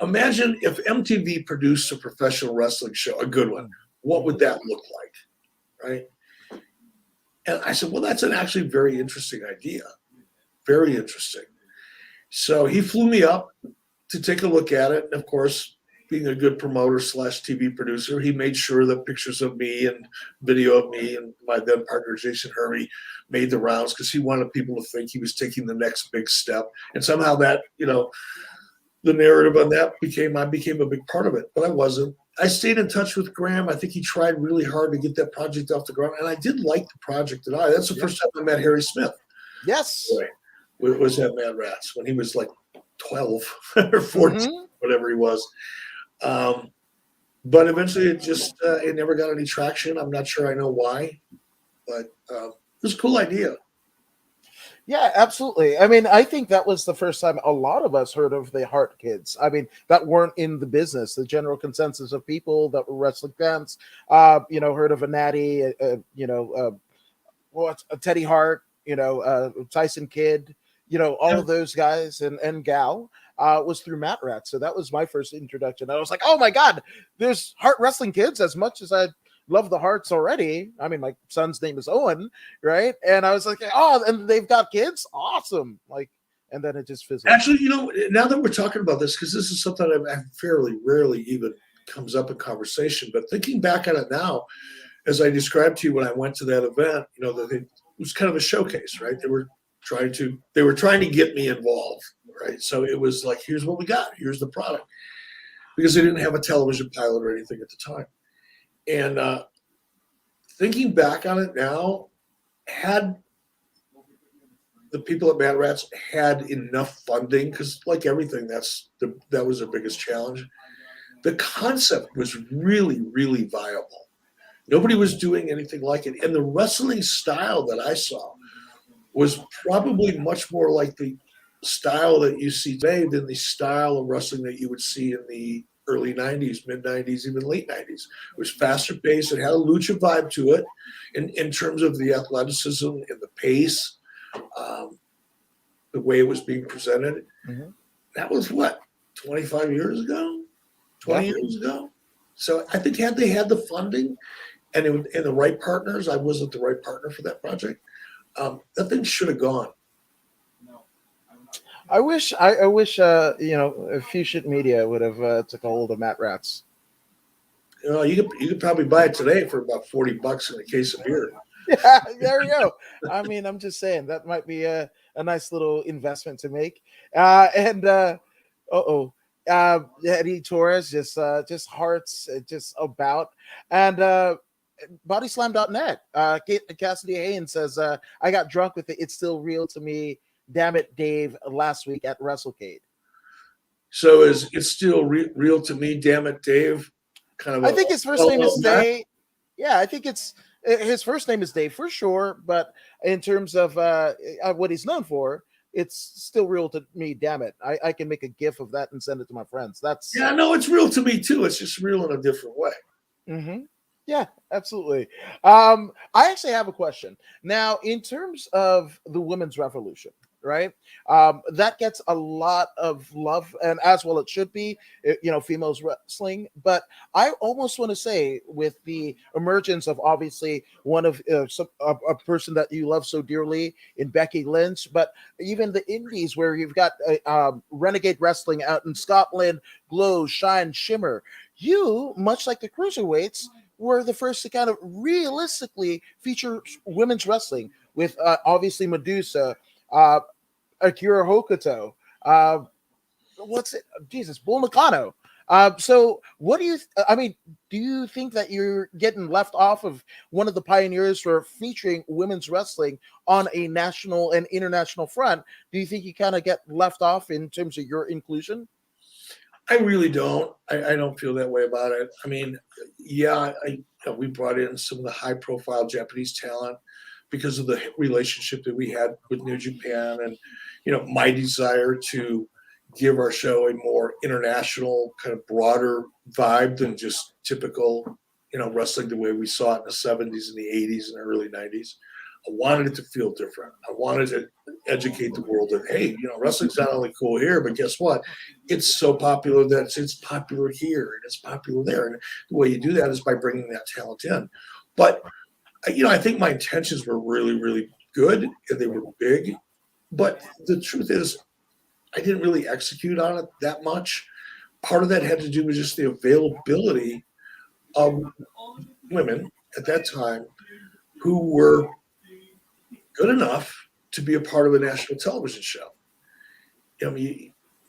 Speaker 2: Imagine if MTV produced a professional wrestling show, a good one. What would that look like, right? And I said, well, that's an actually very interesting idea. Very interesting. So he flew me up to take a look at it. And of course, being a good promoter / TV producer, he made sure that pictures of me and video of me and my then partner, Jason Hervey, made the rounds because he wanted people to think he was taking the next big step. And somehow that, the narrative on that I became a big part of it, but I wasn't. I stayed in touch with Graham. I think he tried really hard to get that project off the ground. And I did like the project that's the first time I met Harry Smith.
Speaker 1: Yes.
Speaker 2: Was at Mad Rats when he was like 12 or 14, whatever he was. But eventually it never got any traction. I'm not sure I know why, but it was a cool idea.
Speaker 1: Yeah, absolutely. I mean, I think that was the first time a lot of us heard of the Hart Kids. I mean, that weren't in the business. The general consensus of people that were wrestling fans, heard of a Natty, a Teddy Hart, Tyson Kidd, all of those guys and gal was through Mat Rats. So that was my first introduction. I was like, oh my God, there's Hart Wrestling Kids. As much as I love the Hearts already. I mean, my son's name is Owen, right? And I was like, oh, and they've got kids? Awesome. Like, and then it just fizzled.
Speaker 2: Actually, now that we're talking about this, because this is something I fairly rarely even comes up in conversation, but thinking back on it now, as I described to you when I went to that event, it was kind of a showcase, right? They were trying to get me involved, right? So it was like, here's what we got, here's the product, because they didn't have a television pilot or anything at the time. And thinking back on it now, had the people at Mad Rats had enough funding, because like everything, that was their biggest challenge. The concept was really, really viable. Nobody was doing anything like it. And the wrestling style that I saw was probably much more like the style that you see today than the style of wrestling that you would see in the early 90s, mid 90s, even late 90s. It was faster paced. It had a lucha vibe to it in terms of the athleticism and the pace, the way it was being presented. Mm-hmm. That was 25 years ago, 20 years ago. So I think had they had the funding and the right partners, I wasn't the right partner for that project. That thing should have gone.
Speaker 1: I wish Fusion Media would have took a hold of Mat Rats.
Speaker 2: You could probably buy it today for about $40 in a case of beer.
Speaker 1: Yeah, there you go. I mean, I'm just saying that might be a nice little investment to make. Eddie Torres just hearts just about and bodyslam.net. Cassidy Haynes says, I got drunk with it. It's still real to me. Damn it, Dave, last week at WrestleCade.
Speaker 2: So it's still real to me, damn it, Dave?
Speaker 1: I think his first name is Dave. Yeah, I think his first name is Dave for sure. But in terms of what he's known for, it's still real to me, damn it. I can make a GIF of that and send it to my friends.
Speaker 2: It's real to me too. It's just real in a different way.
Speaker 1: Mm-hmm. Yeah, absolutely. I actually have a question. Now, in terms of the women's revolution, right? That gets a lot of love, and as well it should be, females wrestling. But I almost want to say, with the emergence of obviously one of a person that you love so dearly in Becky Lynch, but even the indies where you've got Renegade Wrestling out in Scotland, Glow, Shine, Shimmer. You, much like the cruiserweights, were the first to kind of realistically feature women's wrestling with obviously Medusa, Akira Hokuto, Bull Nakano. So what do you, do you think that you're getting left off of one of the pioneers for featuring women's wrestling on a national and international front? Do you think you kind of get left off in terms of your inclusion?
Speaker 2: I really don't. I don't feel that way about it. I mean, we brought in some of the high-profile Japanese talent because of the relationship that we had with New Japan, and my desire to give our show a more international, kind of broader vibe than just typical, wrestling the way we saw it in the 70s and the 80s and early 90s. I wanted it to feel different. I wanted to educate the world that, hey, wrestling's not only cool here, but guess what? It's so popular that it's popular here and it's popular there. And the way you do that is by bringing that talent in. But, I think my intentions were really, really good and they were big. But the truth is, I didn't really execute on it that much. Part of that had to do with just the availability of women at that time who were good enough to be a part of a national television show. And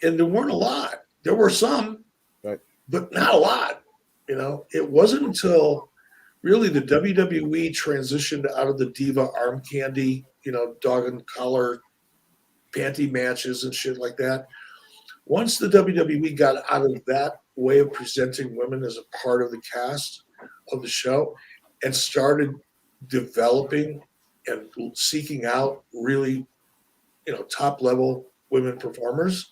Speaker 2: there weren't a lot. There were some,
Speaker 1: right,
Speaker 2: but not a lot. It wasn't until really the WWE transitioned out of the diva arm candy, dog and collar panty matches and shit like that. Once the WWE got out of that way of presenting women as a part of the cast of the show and started developing and seeking out really, top level women performers,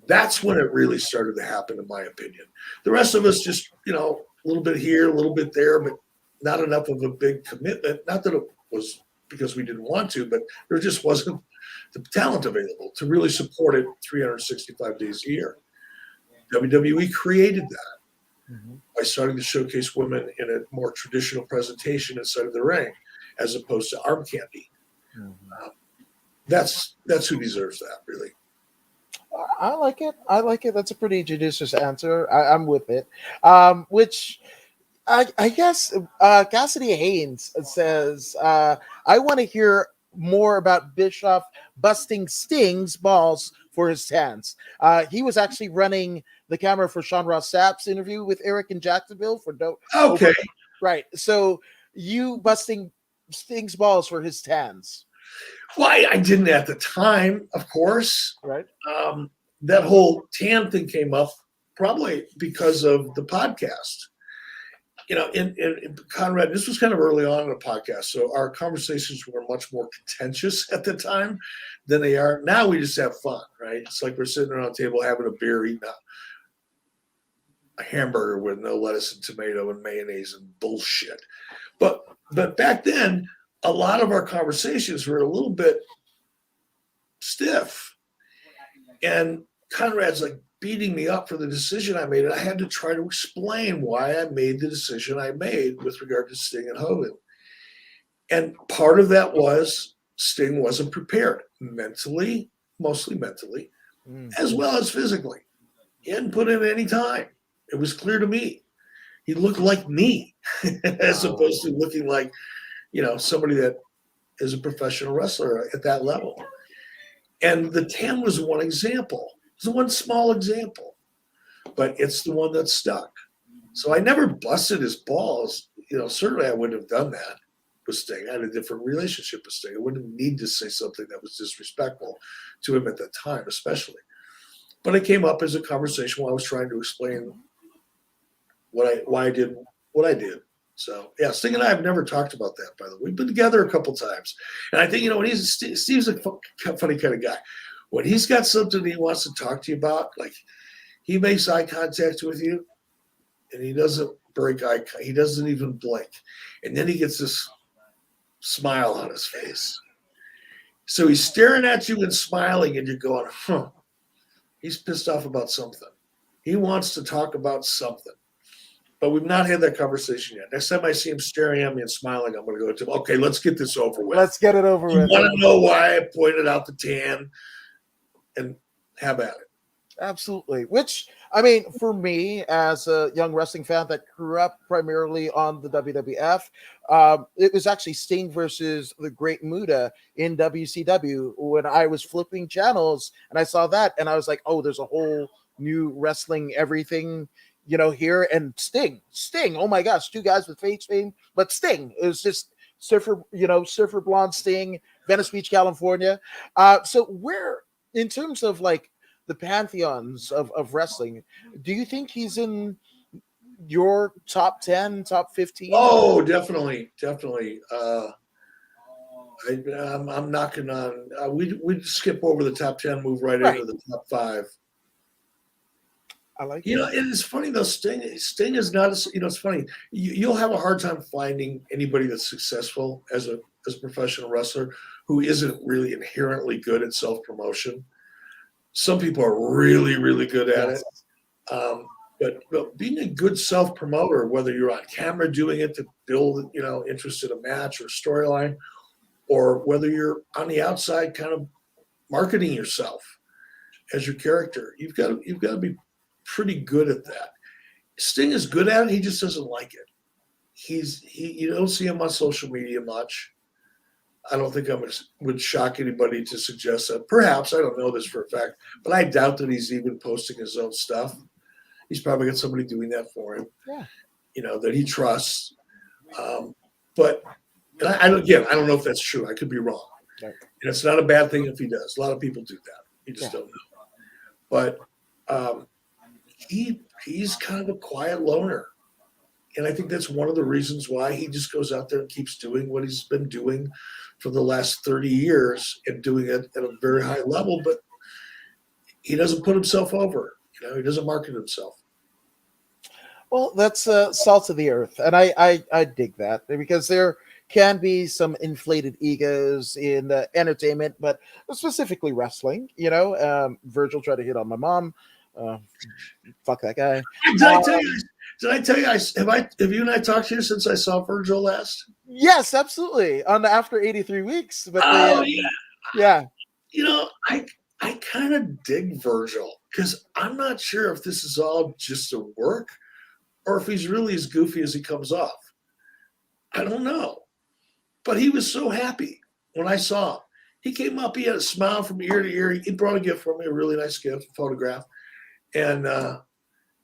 Speaker 2: that's when it really started to happen, in my opinion. The rest of us just, a little bit here, a little bit there, but not enough of a big commitment. Not that it was because we didn't want to, but there just wasn't the talent available to really support it 365 days a year. WWE created that by starting to showcase women in a more traditional presentation inside of the ring, as opposed to arm candy. That's who deserves that, really.
Speaker 1: I like it. That's a pretty judicious answer. I'm with it. Which I guess Cassidy Haynes says, I want to hear more about Bischoff busting Sting's balls for his hands. He was actually running the camera for Sean Ross Sapp's interview with Eric in Jacksonville for
Speaker 2: Okay.
Speaker 1: Right. So you busting Sting's balls for his hands.
Speaker 2: Well, I didn't at the time, of course.
Speaker 1: Right.
Speaker 2: That whole tan thing came up probably because of the podcast. In Conrad, this was kind of early on in the podcast, so our conversations were much more contentious at the time than they are now. We just have fun, right? It's like we're sitting around a table having a beer, eating a hamburger with no lettuce and tomato and mayonnaise and bullshit. But back then, a lot of our conversations were a little bit stiff, and Conrad's like beating me up for the decision I made, and I had to try to explain why I made the decision I made with regard to Sting and Hogan. And part of that was Sting wasn't prepared mentally, mostly mentally, as well as physically. He hadn't put in any time. It was clear to me. He looked like me as opposed to looking like, somebody that is a professional wrestler at that level. And the tan was one example. It's one small example, but it's the one that stuck. So I never busted his balls. Certainly I wouldn't have done that with Sting. I had a different relationship with Sting. I wouldn't need to say something that was disrespectful to him at that time, especially. But it came up as a conversation while I was trying to explain why I did what I did. So yeah, Sting and I have never talked about that. By the way, we've been together a couple times, and I think when Steve's a funny kind of guy. When he's got something he wants to talk to you about, like he makes eye contact with you, and he doesn't break eye. He doesn't even blink, and then he gets this smile on his face. So he's staring at you and smiling, and you're going, "Huh." He's pissed off about something. He wants to talk about something. But we've not had that conversation yet. Next time I see him staring at me and smiling, I'm going to go to him, okay, let's get this over with.
Speaker 1: Let's get it over with.
Speaker 2: You want to know why I pointed out the tan? And have at it.
Speaker 1: Absolutely. Which, for me, as a young wrestling fan that grew up primarily on the WWF, it was actually Sting versus the Great Muta in WCW when I was flipping channels and I saw that and I was like, oh, there's a whole new wrestling everything, here. And Sting, oh my gosh, two guys with face fame, but Sting is just surfer blonde Sting, Venice Beach, California. So where, in terms of like the pantheons of wrestling, do you think he's in your top 10, top 15?
Speaker 2: Oh, definitely. I'm knocking on. We'd skip over the top 10, move right into the top 5.
Speaker 1: I like
Speaker 2: it. And it's funny though. Sting is not. It's funny. You'll have a hard time finding anybody that's successful as a as a professional wrestler who isn't really inherently good at self-promotion. Some people are really, really good at it. But being a good self-promoter, whether you're on camera doing it to build, interest in a match or storyline, or whether you're on the outside kind of marketing yourself as your character, you've got to be pretty good at that. Sting is good at it. He just doesn't like it. You don't see him on social media much. I don't think I would shock anybody to suggest that. Perhaps, I don't know this for a fact, but I doubt that he's even posting his own stuff. He's probably got somebody doing that for him, that he trusts. But I don't know if that's true. I could be wrong. Right. And it's not a bad thing if he does. A lot of people do that. You just don't know. But he's kind of a quiet loner. And I think that's one of the reasons why he just goes out there and keeps doing what he's been doing for the last 30 years and doing it at a very high level. But he doesn't put himself over. He doesn't market himself.
Speaker 1: Well, that's salt of the earth. And I dig that, because there can be some inflated egos in entertainment, but specifically wrestling. Virgil tried to hit on my mom. Fuck that guy.
Speaker 2: Did I tell you? Have you and I talked here since I saw Virgil last?
Speaker 1: Yes, absolutely. After 83 weeks. But
Speaker 2: yeah. I kind of dig Virgil, because I'm not sure if this is all just a work or if he's really as goofy as he comes off. I don't know. But he was so happy when I saw him. He came up, he had a smile from ear to ear. He brought a gift for me, a really nice gift, a photograph. And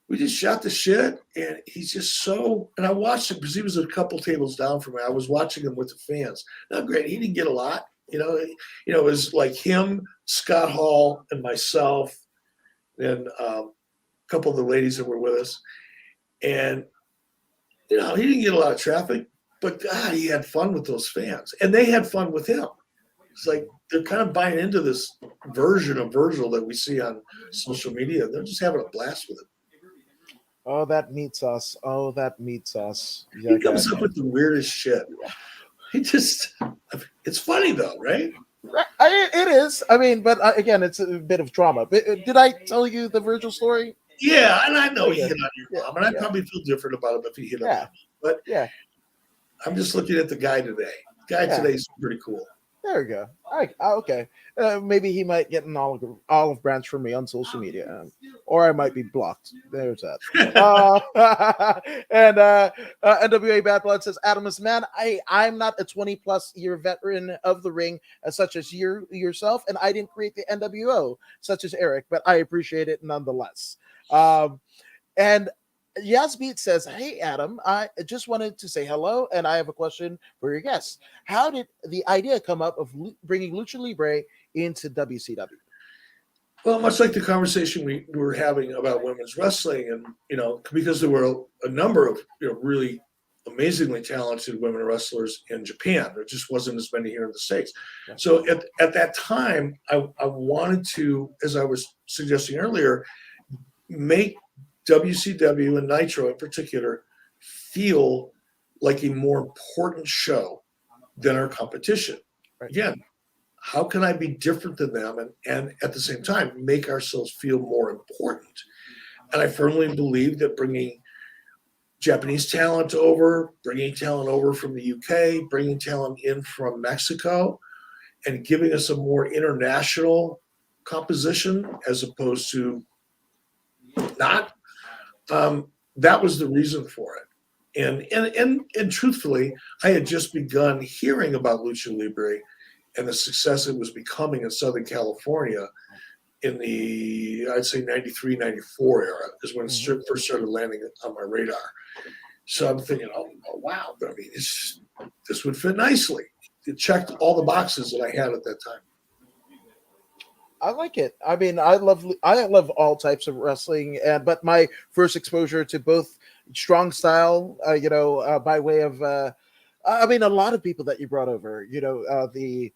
Speaker 2: we just shot the shit. And he's just and I watched him because he was a couple tables down from me. I was watching him with the fans. Now, great, he didn't get a lot. It was like him, Scott Hall, and myself, and a couple of the ladies that were with us. And, he didn't get a lot of traffic, but God, he had fun with those fans. And they had fun with him. It's like they're kind of buying into this version of Virgil that we see on social media. They're just having a blast with it.
Speaker 1: Oh, that meets us. Yeah,
Speaker 2: he comes up with the weirdest shit. It's funny though, right?
Speaker 1: It is. I mean, but again, it's a bit of drama. But, did I tell you the Virgil story?
Speaker 2: Yeah, and I know he hit on your mom, and I probably feel different about him if he hit on me. But I'm just looking at the guy today. Today is pretty cool.
Speaker 1: There we go. Okay. Maybe he might get an olive branch from me on social media, or I might be blocked. There's that. And NWA Bad Blood says, Adamus, man, I'm not a 20+ year veteran of the ring such as you yourself, and I didn't create the NWO such as Eric, but I appreciate it nonetheless. And Yazbeat says, hey, Adam, I just wanted to say hello, and I have a question for your guests. How did the idea come up of bringing Lucha Libre into WCW?
Speaker 2: Well, much like the conversation we were having about women's wrestling, and, because there were a number of, really amazingly talented women wrestlers in Japan. There just wasn't as many here in the States. Yeah. So at that time, I wanted to, as I was suggesting earlier, make WCW and Nitro in particular feel like a more important show than our competition. Right. Again, how can I be different than them and at the same time make ourselves feel more important? And I firmly believe that bringing Japanese talent over, bringing talent over from the UK, bringing talent in from Mexico, and giving us a more international composition as opposed to not, that was the reason for it. And truthfully, I had just begun hearing about Lucha Libre and the success it was becoming in Southern California in the, I'd say 93, 94 era is when it first started landing on my radar. So I'm thinking, oh wow, I mean, this would fit nicely. It checked all the boxes that I had at that time.
Speaker 1: I like it. I mean, I love all types of wrestling, but my first exposure to both strong style, by way of, a lot of people that you brought over, the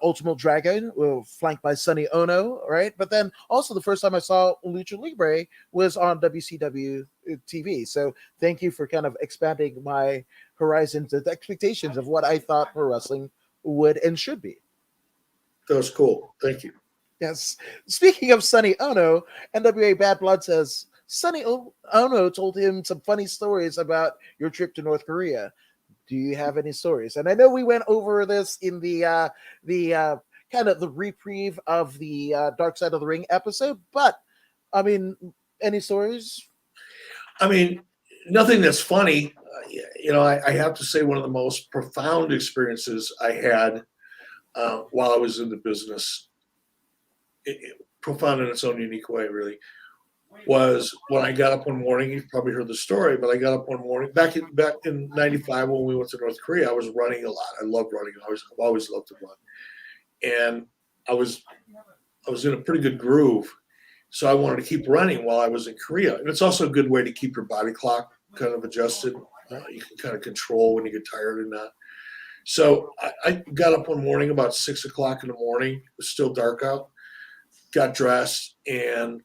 Speaker 1: Ultimate Dragon, flanked by Sonny Ono, right? But then also the first time I saw Lucha Libre was on WCW TV. So thank you for kind of expanding my horizons and expectations of what I thought pro wrestling would and should be.
Speaker 2: That was cool. Thank you.
Speaker 1: Yes. Speaking of Sonny Ono, NWA Bad Blood says Sonny Ono told him some funny stories about your trip to North Korea. Do you have any stories? And I know we went over this in the kind of the reprieve of the Dark Side of the Ring episode, but I mean, any stories?
Speaker 2: I mean, nothing that's funny. I have to say one of the most profound experiences I had while I was in the business, profound in its own unique way, really, was when I got up one morning. You've probably heard the story, but I got up one morning back in '95 when we went to North Korea. I was running a lot. I loved running. I've always loved to run, and I was in a pretty good groove. So I wanted to keep running while I was in Korea. And it's also a good way to keep your body clock kind of adjusted. You can kind of control when you get tired or not. So I got up one morning about 6 o'clock in the morning. It was still dark out. Got dressed and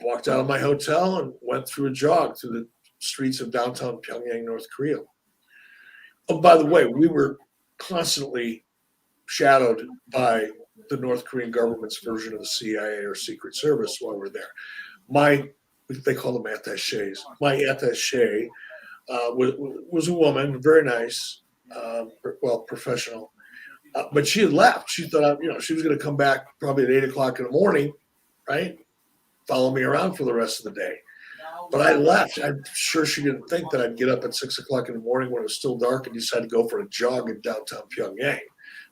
Speaker 2: walked out of my hotel and went through a jog through the streets of downtown Pyongyang, North Korea. Oh, by the way, we were constantly shadowed by the North Korean government's version of the CIA or Secret Service while we're there. They call them attachés. My attaché was a woman, very nice, professional. But she had left. She thought, she was going to come back probably at 8 o'clock in the morning, right? Follow me around for the rest of the day. But I left. I'm sure she didn't think that I'd get up at 6 o'clock in the morning when it was still dark and decide to go for a jog in downtown Pyongyang.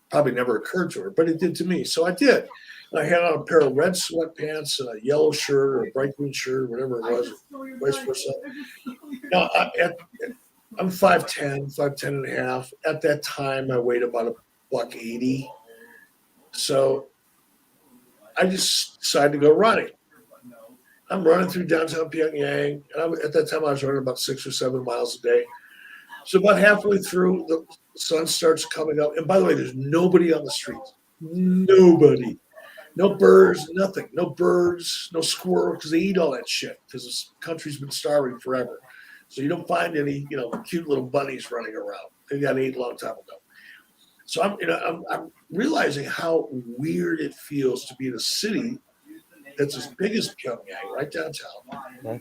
Speaker 2: Probably never occurred to her, but it did to me. So I did. And I had on a pair of red sweatpants and a yellow shirt or a bright green shirt, whatever it was, vice versa. Now, I'm 5'10", 5'10 and a half. At that time, I weighed about $180. So I just decided to go running. I'm running through downtown Pyongyang. And at that time, I was running about 6 or 7 miles a day. So about halfway through, the sun starts coming up. And by the way, there's nobody on the streets. Nobody. No birds, nothing. No birds, no squirrels, because they eat all that shit, because this country's been starving forever. So you don't find any, cute little bunnies running around. They got ate a long time ago. So I'm realizing how weird it feels to be in a city that's as big as Pyongyang, right downtown,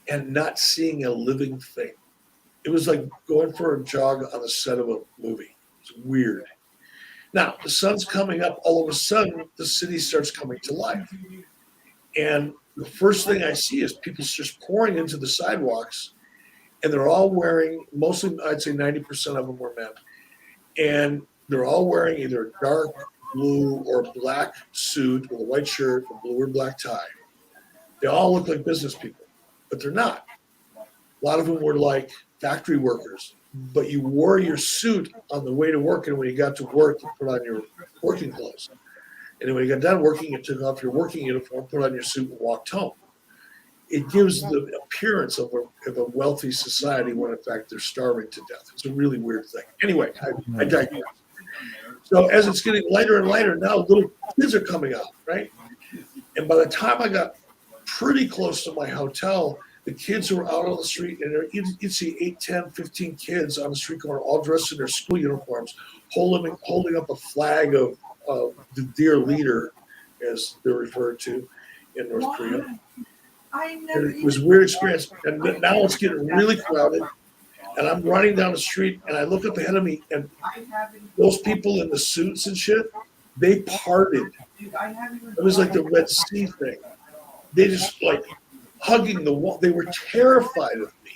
Speaker 2: and not seeing a living thing. It was like going for a jog on the set of a movie. It's weird. Now, the sun's coming up. All of a sudden, the city starts coming to life. And the first thing I see is people just pouring into the sidewalks, and they're all wearing, mostly, I'd say 90% of them were men, and they're all wearing either a dark blue or black suit with a white shirt, a blue or black tie. They all look like business people, but they're not. A lot of them were like factory workers, but you wore your suit on the way to work, and when you got to work, you put on your working clothes. And when you got done working, you took off your working uniform, put on your suit, and walked home. It gives the appearance of a wealthy society when, in fact, they're starving to death. It's a really weird thing. Anyway, I digress. So as it's getting lighter and lighter, now little kids are coming out, right? And by the time I got pretty close to my hotel, the kids who were out on the street, and you'd see 8, 10, 15 kids on the street corner, all dressed in their school uniforms, holding up a flag of the dear leader, as they're referred to in North Korea. And it was a weird experience. And now it's getting really crowded. And I'm running down the street, and I look up ahead of me, and those people in the suits and shit, they parted. It was like the Red Sea thing. They just like hugging the wall. They were terrified of me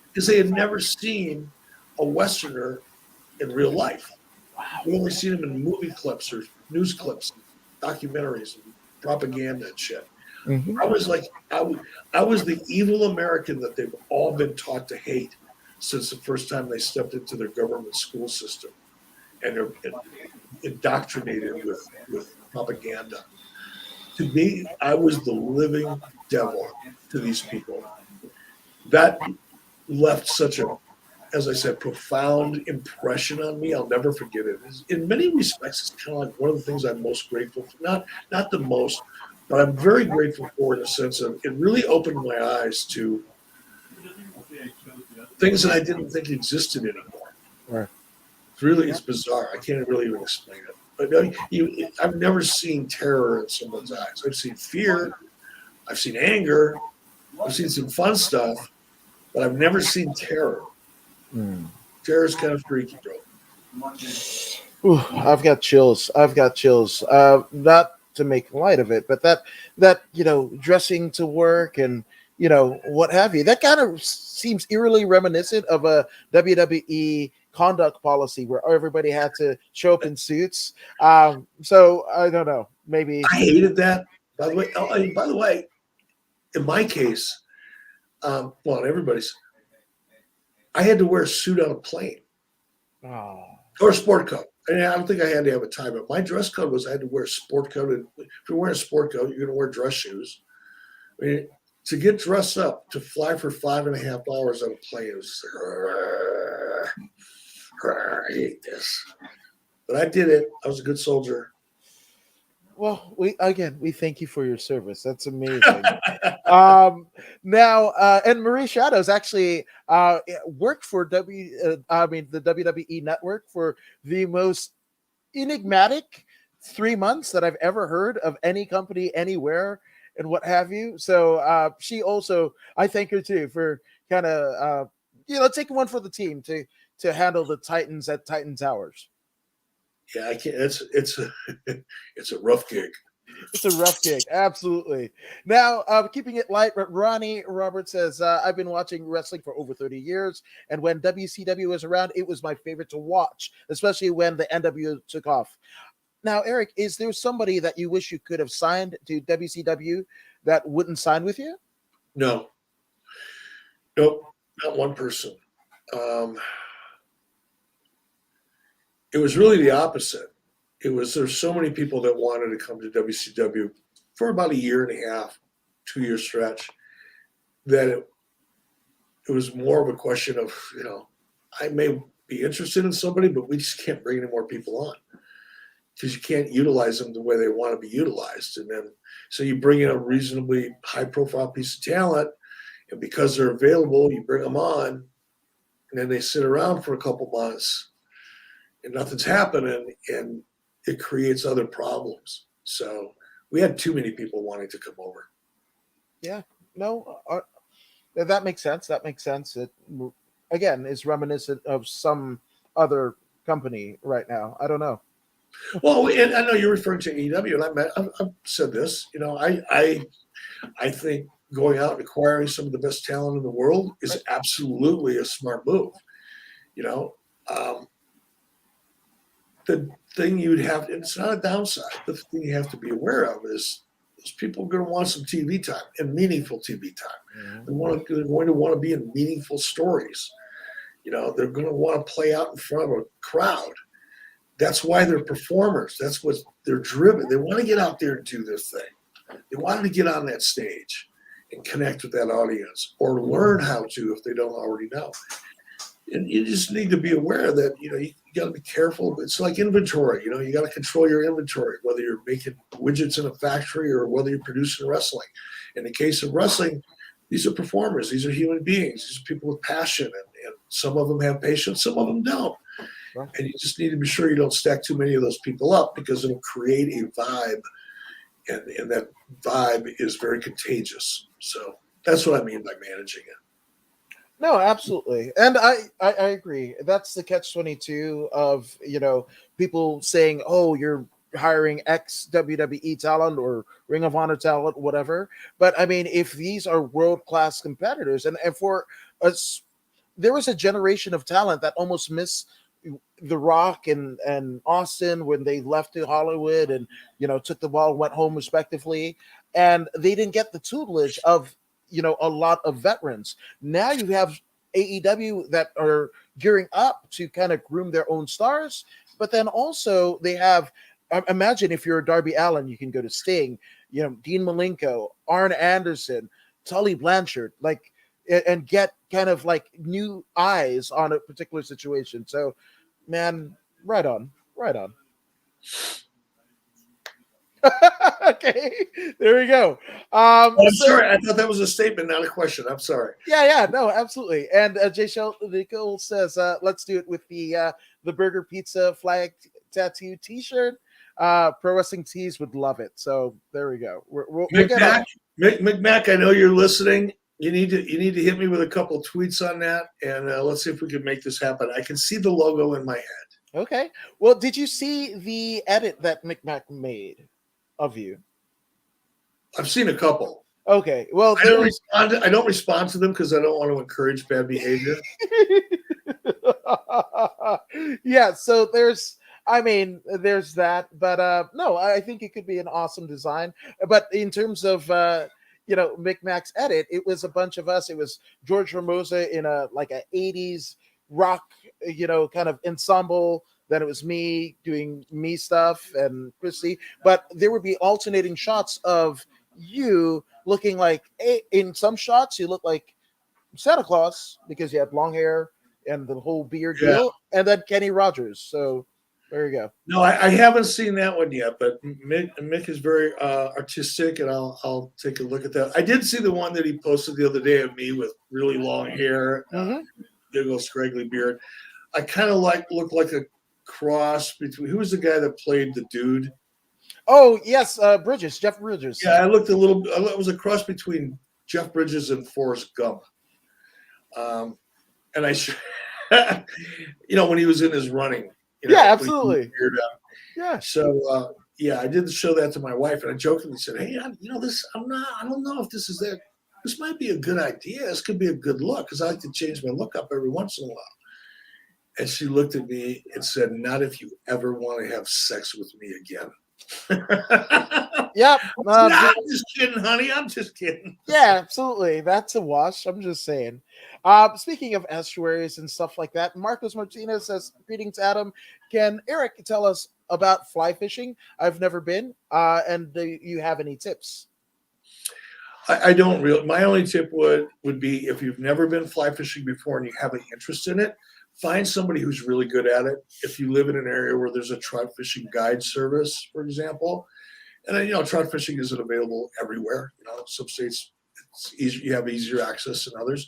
Speaker 2: because they had never seen a Westerner in real life. We've only seen them in movie clips or news clips, documentaries, and propaganda and shit. Mm-hmm. I was like, I was the evil American that they've all been taught to hate since the first time they stepped into their government school system, and they're indoctrinated with propaganda. To me, I was the living devil to these people. That left such a as I said, profound impression on me. I'll never forget it. In many respects, it's kind of like one of the things I'm most grateful for. Not the most, but I'm very grateful for in a sense of it really opened my eyes to things that I didn't think existed anymore.
Speaker 1: Right.
Speaker 2: It's bizarre. I can't really even explain it. But I've never seen terror in someone's eyes. I've seen fear. I've seen anger. I've seen some fun stuff, but I've never seen terror. Terror is kind of freaky, bro.
Speaker 1: Ooh, I've got chills. Not to make light of it, but that dressing to work and what have you. That kind of seems eerily reminiscent of a WWE conduct policy where everybody had to show up in suits. So I don't know. Maybe
Speaker 2: I hated that. By the way, in my case, well, in everybody's, I had to wear a suit on a plane or a sport coat. And I don't think I had to have a tie, but my dress code was I had to wear a sport coat. And if you're wearing a sport coat, you're going to wear dress shoes. I mean, to get dressed up to fly for 5.5 hours on a plane, it was I hate this. But I did it. I was a good soldier.
Speaker 1: Well, we thank you for your service. That's amazing. Now, and Marie Shadows actually worked for the WWE Network for the most enigmatic 3 months that I've ever heard of any company anywhere and what have you. So she also, I thank her too for kind of taking one for the team to handle the Titans at Titan Towers.
Speaker 2: Yeah, I can't. It's a rough gig.
Speaker 1: It's a rough gig, absolutely. Now, keeping it light, Ronnie Roberts says, I've been watching wrestling for over 30 years, and when WCW was around, it was my favorite to watch, especially when the NWO took off. Now, Eric, is there somebody that you wish you could have signed to WCW that wouldn't sign with you?
Speaker 2: No. Nope, not one person. It was really the opposite. There's so many people that wanted to come to WCW for about a year and a half, 2-year stretch, that it was more of a question of, I may be interested in somebody, but we just can't bring any more people on because you can't utilize them the way they want to be utilized. And then, so you bring in a reasonably high profile piece of talent, and because they're available, you bring them on, and then they sit around for a couple months and nothing's happening, and it creates other problems. So we had too many people wanting to come over.
Speaker 1: Yeah, no, that makes sense. That makes sense. It, again, is reminiscent of some other company right now. I don't know.
Speaker 2: Well, and I know you're referring to AEW, and I've said this. I think going out and acquiring some of the best talent in the world is absolutely a smart move. The thing it's not a downside. The thing you have to be aware of is those people are going to want some TV time and meaningful TV time. Mm-hmm. They're going to want to be in meaningful stories. They're going to want to play out in front of a crowd. That's why they're performers. That's what they're driven. They want to get out there and do their thing. They want to get on that stage and connect with that audience or learn how to if they don't already know. And you just need to be aware that, you got to be careful. It's like inventory. You got to control your inventory, whether you're making widgets in a factory or whether you're producing wrestling. In the case of wrestling, these are performers. These are human beings. These are people with passion. And some of them have patience. Some of them don't. Right. And you just need to be sure you don't stack too many of those people up because it'll create a vibe. And that vibe is very contagious. So that's what I mean by managing it.
Speaker 1: No, absolutely. And I agree. That's the catch-22 of, people saying, oh, you're hiring ex WWE talent or Ring of Honor talent, whatever. But I mean, if these are world-class competitors and for us, there was a generation of talent that almost missed The Rock and Austin when they left to Hollywood and, took the ball, went home respectively. And they didn't get the tutelage of, a lot of veterans. Now you have AEW that are gearing up to kind of groom their own stars, but then also they have, imagine if you're Darby Allin, you can go to Sting, Dean Malenko, Arn Anderson, Tully Blanchard. Like and get kind of like new eyes on a particular situation. So, man, right on, right on. Okay, there we go.
Speaker 2: Oh, I'm
Speaker 1: So
Speaker 2: sorry. I thought that was a statement, not a question. I'm sorry.
Speaker 1: yeah, no, absolutely. And Jay Nicole says, let's do it with the Burger Pizza flag tattoo T-shirt. Pro Wrestling Tees would love it. So there we go. We'll get on.
Speaker 2: McMac, I know you're listening. You need to hit me with a couple tweets on that, and let's see if we can make this happen. I can see the logo in my head.
Speaker 1: Okay. Well, did you see the edit that McMac made of you?
Speaker 2: I've seen a couple.
Speaker 1: Okay. Well,
Speaker 2: I don't respond to them because I don't want to encourage bad behavior.
Speaker 1: Yeah. So there's that, but no, I think it could be an awesome design. But in terms of McMac's edit, it was a bunch of us. It was George Ramosa in a 80s rock, kind of ensemble. Then it was me doing me stuff and Christy. But there would be alternating shots of you looking like, in some shots you look like Santa Claus because you had long hair and the whole beard deal, and then Kenny Rogers. So there you go.
Speaker 2: No, I haven't seen that one yet, but Mick is very artistic, and I'll take a look at that. I did see the one that he posted the other day of me with really long hair, big old scraggly beard. I kind of looked like a cross between, who was the guy that played the dude?
Speaker 1: Oh yes, Jeff Bridges.
Speaker 2: Yeah, I looked it was a cross between Jeff Bridges and Forrest Gump. And when he was in his running.
Speaker 1: Yeah, absolutely.
Speaker 2: Yeah. So I did show that to my wife, and I jokingly said, "Hey, I don't know if this is that. This might be a good idea. This could be a good look because I like to change my look up every once in a while." And she looked at me and said, "Not if you ever want to have sex with me again."
Speaker 1: Yep.
Speaker 2: I'm just kidding, honey. I'm just kidding.
Speaker 1: Yeah, absolutely. That's a wash. I'm just saying. Speaking of estuaries and stuff like that, Marcos Martinez says, "Greetings, Adam. Can Eric tell us about fly fishing? I've never been. And do you have any tips?"
Speaker 2: I don't really. My only tip would be, if you've never been fly fishing before and you have an interest in it, find somebody who's really good at it. If you live in an area where there's a trout fishing guide service, for example, and trout fishing isn't available everywhere. Some states it's easy, you have easier access than others.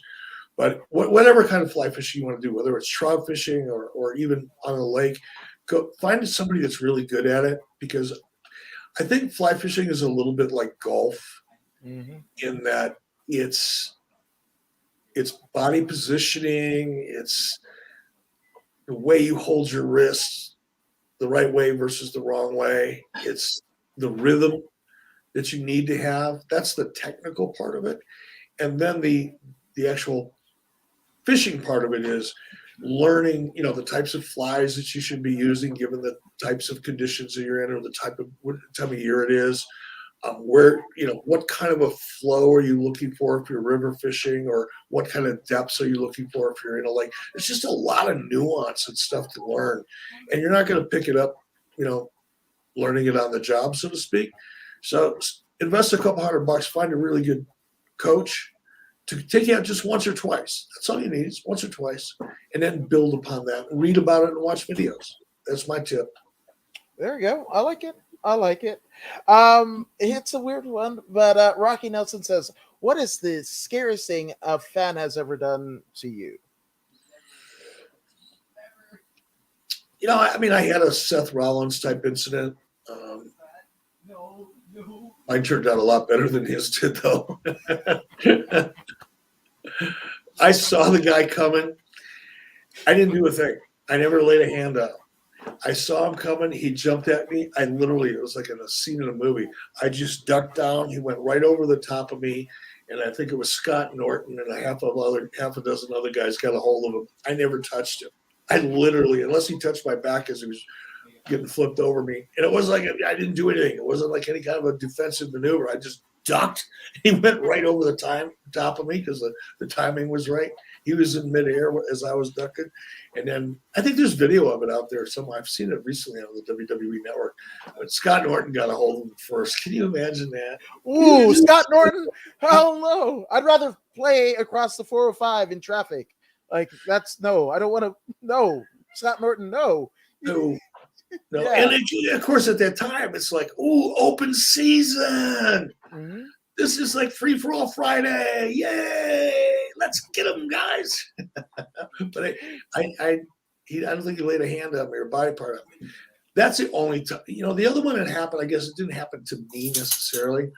Speaker 2: But whatever kind of fly fishing you want to do, whether it's trout fishing or even on a lake, go find somebody that's really good at it, because I think fly fishing is a little bit like golf in that it's body positioning, it's the way you hold your wrists the right way versus the wrong way. It's the rhythm that you need to have. That's the technical part of it. And then the actual fishing part of it is learning, the types of flies that you should be using given the types of conditions that you're in, or the what time of year it is. What kind of a flow are you looking for if you're river fishing, or what kind of depths are you looking for if you're in a lake? There's just a lot of nuance and stuff to learn, and you're not going to pick it up, learning it on the job, so to speak. So invest a couple $100, find a really good coach to take you out just once or twice. That's all you need, is once or twice, and then build upon that. Read about it and watch videos. That's my tip.
Speaker 1: There you go. I like it. It's a weird one, but Rocky Nelson says, "What is the scariest thing a fan has ever done to you?"
Speaker 2: I had a Seth Rollins type incident. Mine turned out a lot better than his did, though. I saw the guy coming. I didn't do a thing. I never laid a hand on him. I saw him coming. He jumped at me. It was like in a scene in a movie. I just ducked down. He went right over the top of me. And I think it was Scott Norton and half a dozen other guys got a hold of him. I never touched him. I literally, unless he touched my back as he was getting flipped over me. And it wasn't like I didn't do anything. It wasn't like any kind of a defensive maneuver. I just ducked. He went right over the top of me because the timing was right. He was in midair as I was ducking. And then I think there's video of it out there somewhere. I've seen it recently on the WWE network. But Scott Norton got a hold of him first. Can you imagine that?
Speaker 1: Ooh, Scott Norton? Hell no. I'd rather play across the 405 in traffic. Like, that's no. I don't want to. No. Scott Norton, no.
Speaker 2: No.
Speaker 1: Yeah.
Speaker 2: And of course, at that time, it's like, ooh, open season.
Speaker 1: Mm-hmm.
Speaker 2: This is like free for all Friday. Yay! Let's get them, guys. But I don't think he laid a hand on me or body part on me. That's the only time. The other one that happened, I guess it didn't happen to me necessarily,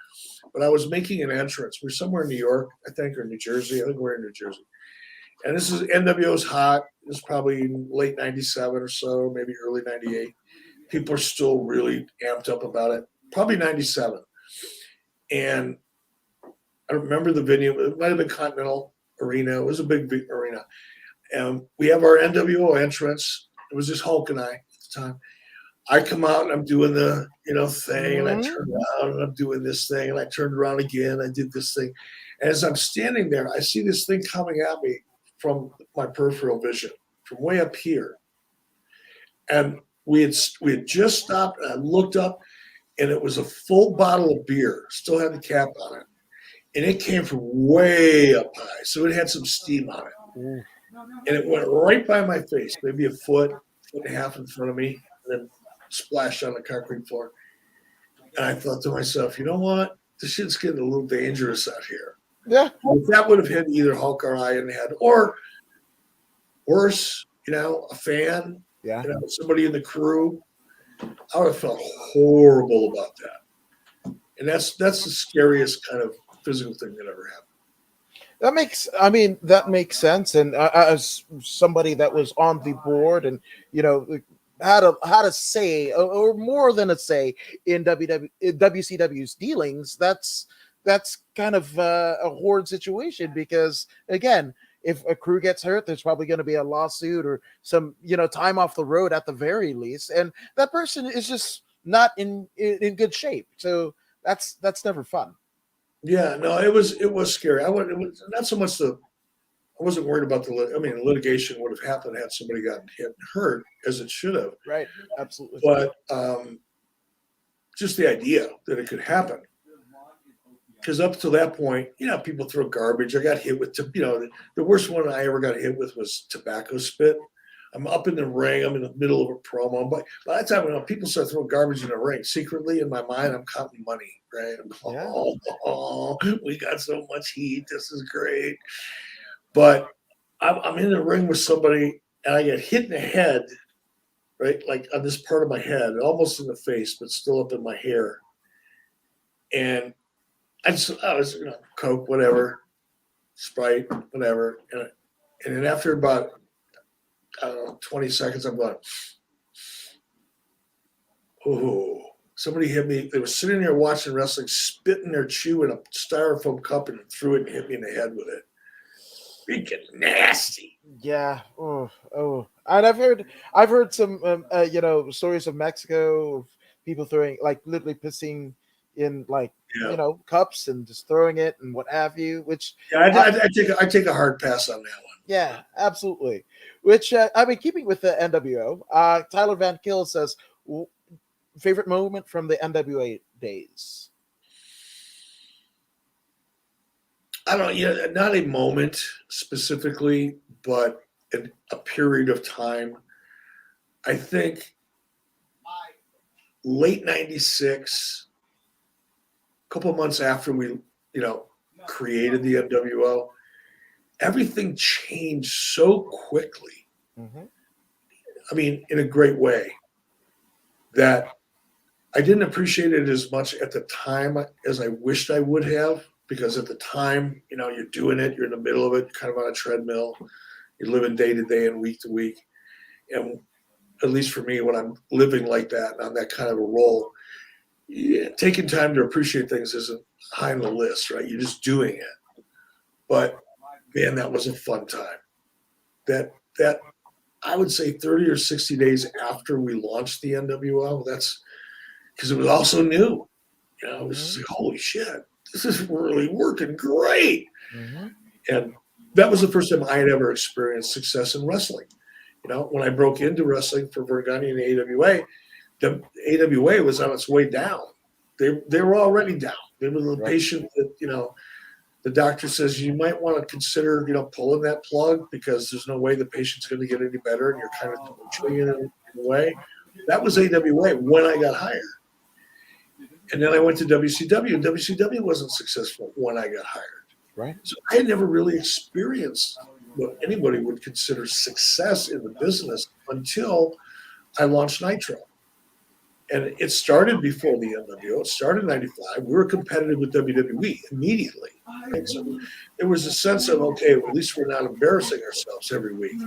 Speaker 2: but I was making an entrance. We're somewhere in New York, I think, or New Jersey. I think we're in New Jersey. And this is NWO's hot. It was probably late 97 or so, maybe early 98. People are still really amped up about it. Probably 97. And I remember the venue. It might have been Continental Arena. It was a big arena. And we have our NWO entrance. It was just Hulk and I at the time. I come out and I'm doing the thing, and I turn around and I'm doing this thing, and I turned around again. I did this thing. And as I'm standing there, I see this thing coming at me from my peripheral vision, from way up here. And we had just stopped, and I looked up, and it was a full bottle of beer, still had the cap on it. And it came from way up high, so it had some steam on it. And it went right by my face, maybe a foot and a half in front of me, and then splashed on the concrete floor. And I thought to myself, you know what? This shit's getting a little dangerous out here.
Speaker 1: Yeah.
Speaker 2: If that would have hit either Hulk or I in the head, or worse, a fan, somebody in the crew, I would have felt horrible about that. And that's the scariest kind of physical thing that ever happened.
Speaker 1: That makes sense. And as somebody that was on the board and, had a say or more than a say in WCW's dealings, that's kind of a horrid situation because, again, if a crew gets hurt, there's probably going to be a lawsuit or some, time off the road at the very least. And that person is just not in good shape. So that's never fun.
Speaker 2: Yeah, no, it was scary. It was not so much I wasn't worried about litigation would have happened had somebody gotten hit and hurt, as it should have.
Speaker 1: Right, absolutely.
Speaker 2: But just the idea that it could happen. Because up to that point, people throw garbage. I got hit with, the worst one I ever got hit with was tobacco spit. I'm up in the ring. I'm in the middle of a promo. But by that time, people start throwing garbage in the ring. Secretly, in my mind, I'm counting money, right? We got so much heat. This is great. But I'm in the ring with somebody, and I get hit in the head, right? Like on this part of my head, almost in the face, but still up in my hair. And I was, Coke, whatever, Sprite, whatever. And then after about, 20 seconds, I'm going, oh, somebody hit me. They were sitting there watching wrestling, spitting their chew in a styrofoam cup and threw it and hit me in the head with it. Freaking nasty.
Speaker 1: Yeah. Oh. And I've heard some, stories of Mexico, of people throwing, like, literally pissing in, like, cups and just throwing it and what have you, which
Speaker 2: I take a hard pass on that one.
Speaker 1: Yeah, absolutely. Which keeping with the NWO, Tyler Van Kill says, favorite moment from the NWA days.
Speaker 2: I don't not a moment specifically, but a period of time. I think late 96, a couple of months after we, created the NWO, everything changed so quickly. Mm-hmm. In a great way that I didn't appreciate it as much at the time as I wished I would have, because at the time, you're doing it, you're in the middle of it, you're kind of on a treadmill, you're living day to day and week to week. And at least for me, when I'm living like that and on that kind of a roll, taking time to appreciate things isn't high on the list, right? You're just doing it. But man, that was a fun time. That I would say 30 or 60 days after we launched the NWO, that's because it was also new. It was like, holy shit, this is really working great. Mm-hmm. And that was the first time I had ever experienced success in wrestling. You know, when I broke into wrestling for Vergani and the AWA was on its way down. They were already down. They were the
Speaker 1: Right.
Speaker 2: patient that, you know, the doctor says you might want to consider, you know, pulling that plug because there's no way the patient's going to get any better, and you're kind of torturing it in a way. That was AWA when I got hired. And then I went to WCW, and WCW wasn't successful when I got hired.
Speaker 1: Right.
Speaker 2: So I had never really experienced what anybody would consider success in the business until I launched Nitro. And it started before the NWO. It started in 95. We were competitive with WWE immediately. Right? So there was a sense of, okay, well, at least we're not embarrassing ourselves every week.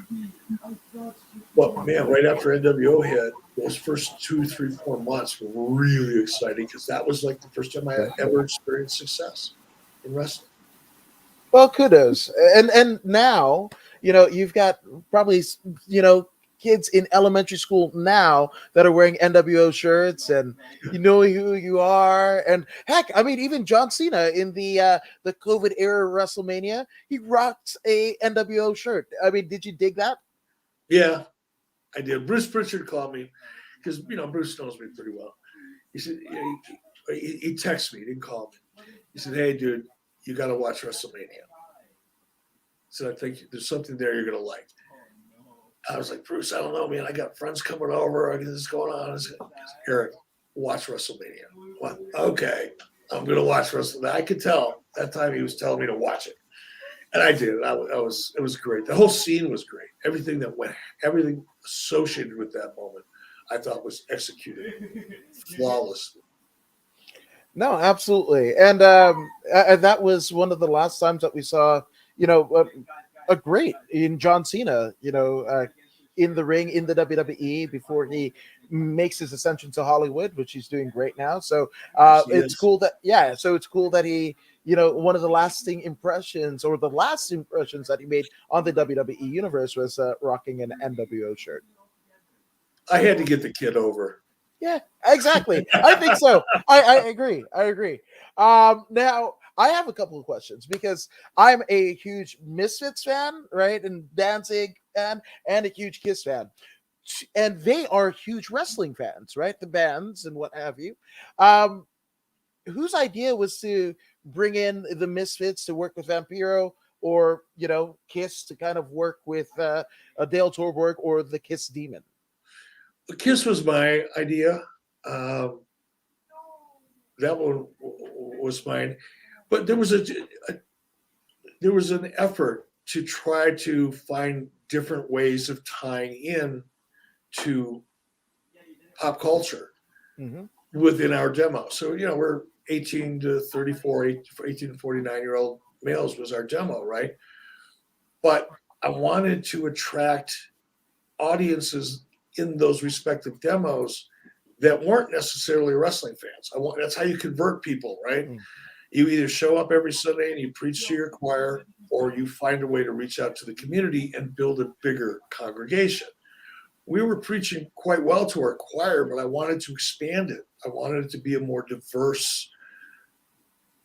Speaker 2: But man, right after NWO hit, those first 2, 3, 4 months were really exciting because that was like the first time I had ever experienced success in wrestling.
Speaker 1: Well, kudos. And now, you know, you've got probably, you know, kids in elementary school now that are wearing NWO shirts, and you know who you are. And heck, I mean, even John Cena in the COVID era WrestleMania, he rocked a NWO shirt. I mean, did you dig that?
Speaker 2: Yeah, I did. Bruce Pritchard called me because, you know, Bruce knows me pretty well. He said, he texted me, he didn't call me. He said, hey, dude, you got to watch WrestleMania. So I think there's something there you're going to like. I was like, Bruce, I don't know, man. I got friends coming over. This is going on. Eric, watch WrestleMania. What? Okay, I'm going to watch WrestleMania. I could tell that time he was telling me to watch it. And I did. It was great. The whole scene was great. Everything associated with that moment, I thought was executed flawlessly.
Speaker 1: No, absolutely. And that was one of the last times that we saw, you know, a great in John Cena, you know, in the ring in the WWE before he makes his ascension to Hollywood, which he's doing great now. So it's cool that, yeah, so it's cool that he, you know, one of the lasting impressions or the last impressions that he made on the WWE universe was rocking an NWO shirt.
Speaker 2: I had to get the kid over.
Speaker 1: Yeah, exactly. I think so. I agree. I agree. Now, I have a couple of questions because I'm a huge Misfits fan, right? And Danzig fan, and a huge Kiss fan. And they are huge wrestling fans, right? The bands and what have you. Whose idea was to bring in the Misfits to work with Vampiro, or, you know, Kiss to kind of work with Dale Torborg or the Kiss Demon?
Speaker 2: Kiss was my idea. That one was mine. But there was an effort to try to find different ways of tying in to pop culture within our demo. So, you know, we're 18 to 34, 18 to 49-year-old males was our demo, right? But I wanted to attract audiences in those respective demos that weren't necessarily wrestling fans. That's how you convert people, right? You either show up every Sunday and you preach to your choir, or you find a way to reach out to the community and build a bigger congregation. We were preaching quite well to our choir, but I wanted to expand it. I wanted it to be a more diverse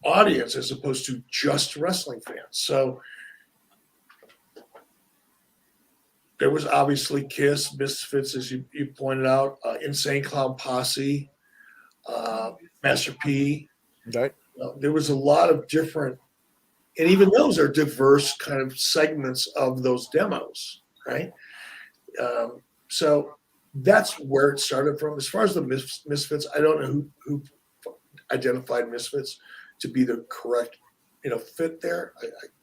Speaker 2: audience as opposed to just wrestling fans. So there was obviously Kiss, Misfits, as you pointed out, Insane Clown Posse, Master P.
Speaker 1: Right.
Speaker 2: There was a lot of different, and even those are diverse kind of segments of those demos, right? So that's where it started from. As far as the Misfits, I don't know who identified Misfits to be the correct, you know, fit there.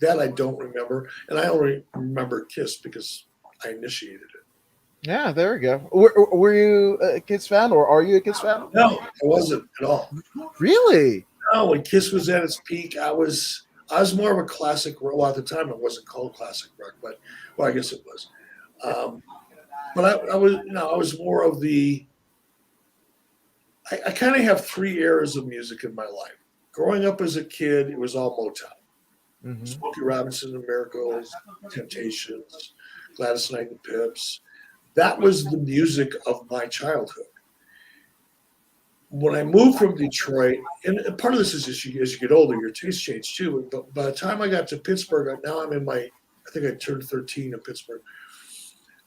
Speaker 2: I don't remember, and I only remember Kiss because I initiated it.
Speaker 1: Yeah, there we go. Were you a Kiss fan, or are you a Kiss fan?
Speaker 2: No, I wasn't at all.
Speaker 1: Really?
Speaker 2: No, when Kiss was at its peak, I was more of a classic rock. Well, at the time, it wasn't called classic rock, but I guess it was. But I was more of the. I kind of have 3 eras of music in my life. Growing up as a kid, it was all Motown. Smokey Robinson and Miracles, Temptations, Gladys Knight and the Pips. That was the music of my childhood. When I moved from Detroit, and part of this is as you get older, your taste changed too. But by the time I got to Pittsburgh, now I'm in my I think I turned 13 in Pittsburgh.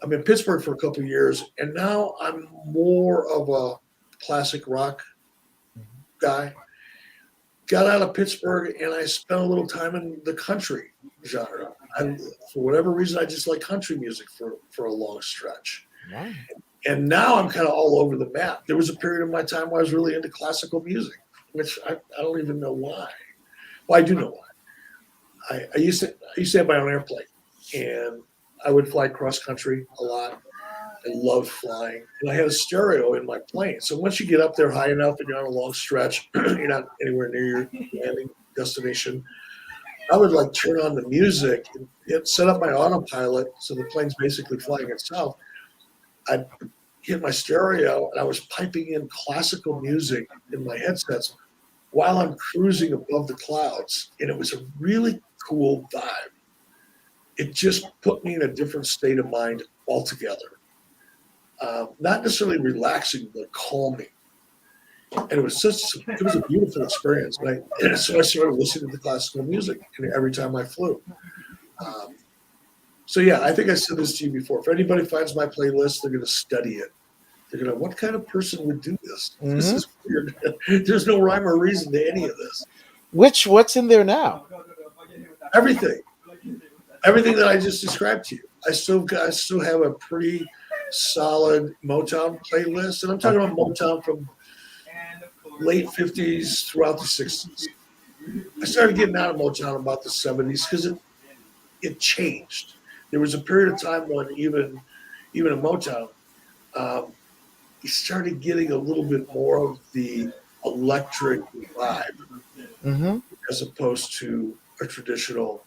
Speaker 2: I'm in Pittsburgh for a couple of years, and now I'm more of a classic rock guy. Got out of Pittsburgh, and I spent a little time in the country genre. For whatever reason, I just like country music for a long stretch.
Speaker 1: Wow.
Speaker 2: And now I'm kind of all over the map. There was a period of my time where I was really into classical music, which I don't even know why. Well, I do know why. I used to have my own airplane, and I would fly cross country a lot. I loved flying, and I had a stereo in my plane. So once you get up there high enough and you're on a long stretch, you're not anywhere near your landing destination. I would like turn on the music and set up my autopilot, so the plane's basically flying itself. I'd hit my stereo, and I was piping in classical music in my headsets while I'm cruising above the clouds, and it was a really cool vibe. It just put me in a different state of mind altogether. Not necessarily relaxing, but calming. And it was a beautiful experience. And so I started listening to classical music every time I flew. So yeah, I think I said this to you before. If anybody finds my playlist, they're going to study it. They're going to, what kind of person would do this? Mm-hmm. This is weird. There's no rhyme or reason to any of this.
Speaker 1: What's in there now?
Speaker 2: Everything that I just described to you. I still have a pretty solid Motown playlist, and I'm talking about Motown from late 50s throughout the 60s. I started getting out of Motown about the 70s because it changed. There was a period of time when even in Motown, you started getting a little bit more of the electric vibe, mm-hmm. as opposed to a traditional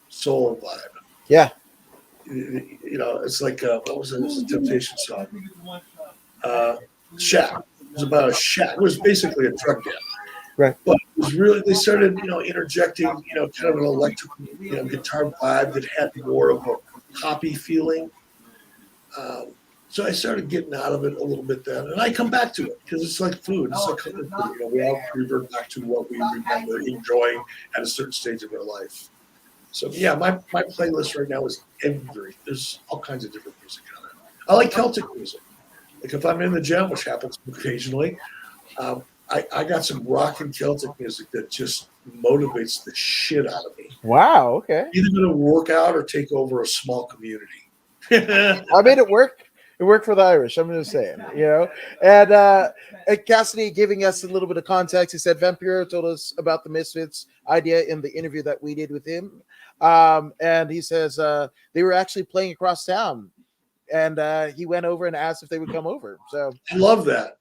Speaker 2: soul vibe.
Speaker 1: Yeah.
Speaker 2: You know, it's like, what was it? It was a Temptation song. Shack. It was about a shack. It was basically a drug den.
Speaker 1: Right.
Speaker 2: But it was really, they started, interjecting, kind of an electric, guitar vibe that had more of a poppy feeling. So I started getting out of it a little bit then. And I come back to it because it's like food. It's like comfort food. We all revert back to what we remember enjoying at a certain stage of our life. So yeah, my playlist right now is every. There's all kinds of different music on it. I like Celtic music. Like if I'm in the gym, which happens occasionally, I got some rock and Celtic music that just motivates the shit out of me.
Speaker 1: Wow. Okay.
Speaker 2: Either going to work out or take over a small community.
Speaker 1: I made it work. It worked for the Irish. I'm just saying, And Cassidy giving us a little bit of context. He said Vampiro told us about the Misfits idea in the interview that we did with him. And he says they were actually playing across town, and he went over and asked if they would come over. So
Speaker 2: I love that.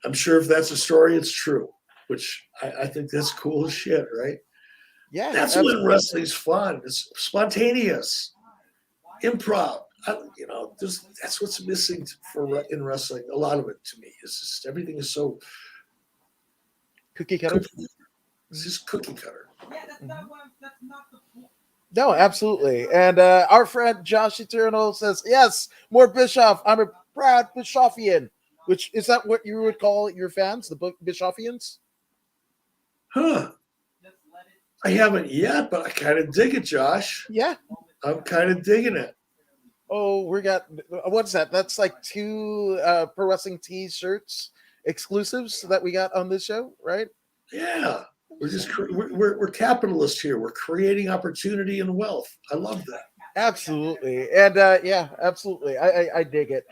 Speaker 2: I'm sure if that's a story, it's true, which I think that's cool as shit, right?
Speaker 1: Yeah.
Speaker 2: That's when wrestling's fun. It's spontaneous, improv. That's what's missing in wrestling. A lot of it to me is just everything is so
Speaker 1: cookie cutter.
Speaker 2: It's just cookie cutter.
Speaker 3: That's not the point.
Speaker 1: No, absolutely. And our friend Josh Eternal says, yes, more Bischoff. I'm a proud Bischoffian. Which is that what you would call your fans, the Bischoffians?
Speaker 2: Huh. I haven't yet, but I kind of dig it, Josh.
Speaker 1: Yeah.
Speaker 2: I'm kind of digging it.
Speaker 1: Oh, what's that? That's like 2 Pro Wrestling T-shirts exclusives that we got on this show, right?
Speaker 2: Yeah. We're capitalists here. We're creating opportunity and wealth. I love that.
Speaker 1: Absolutely. And yeah, absolutely. I dig it.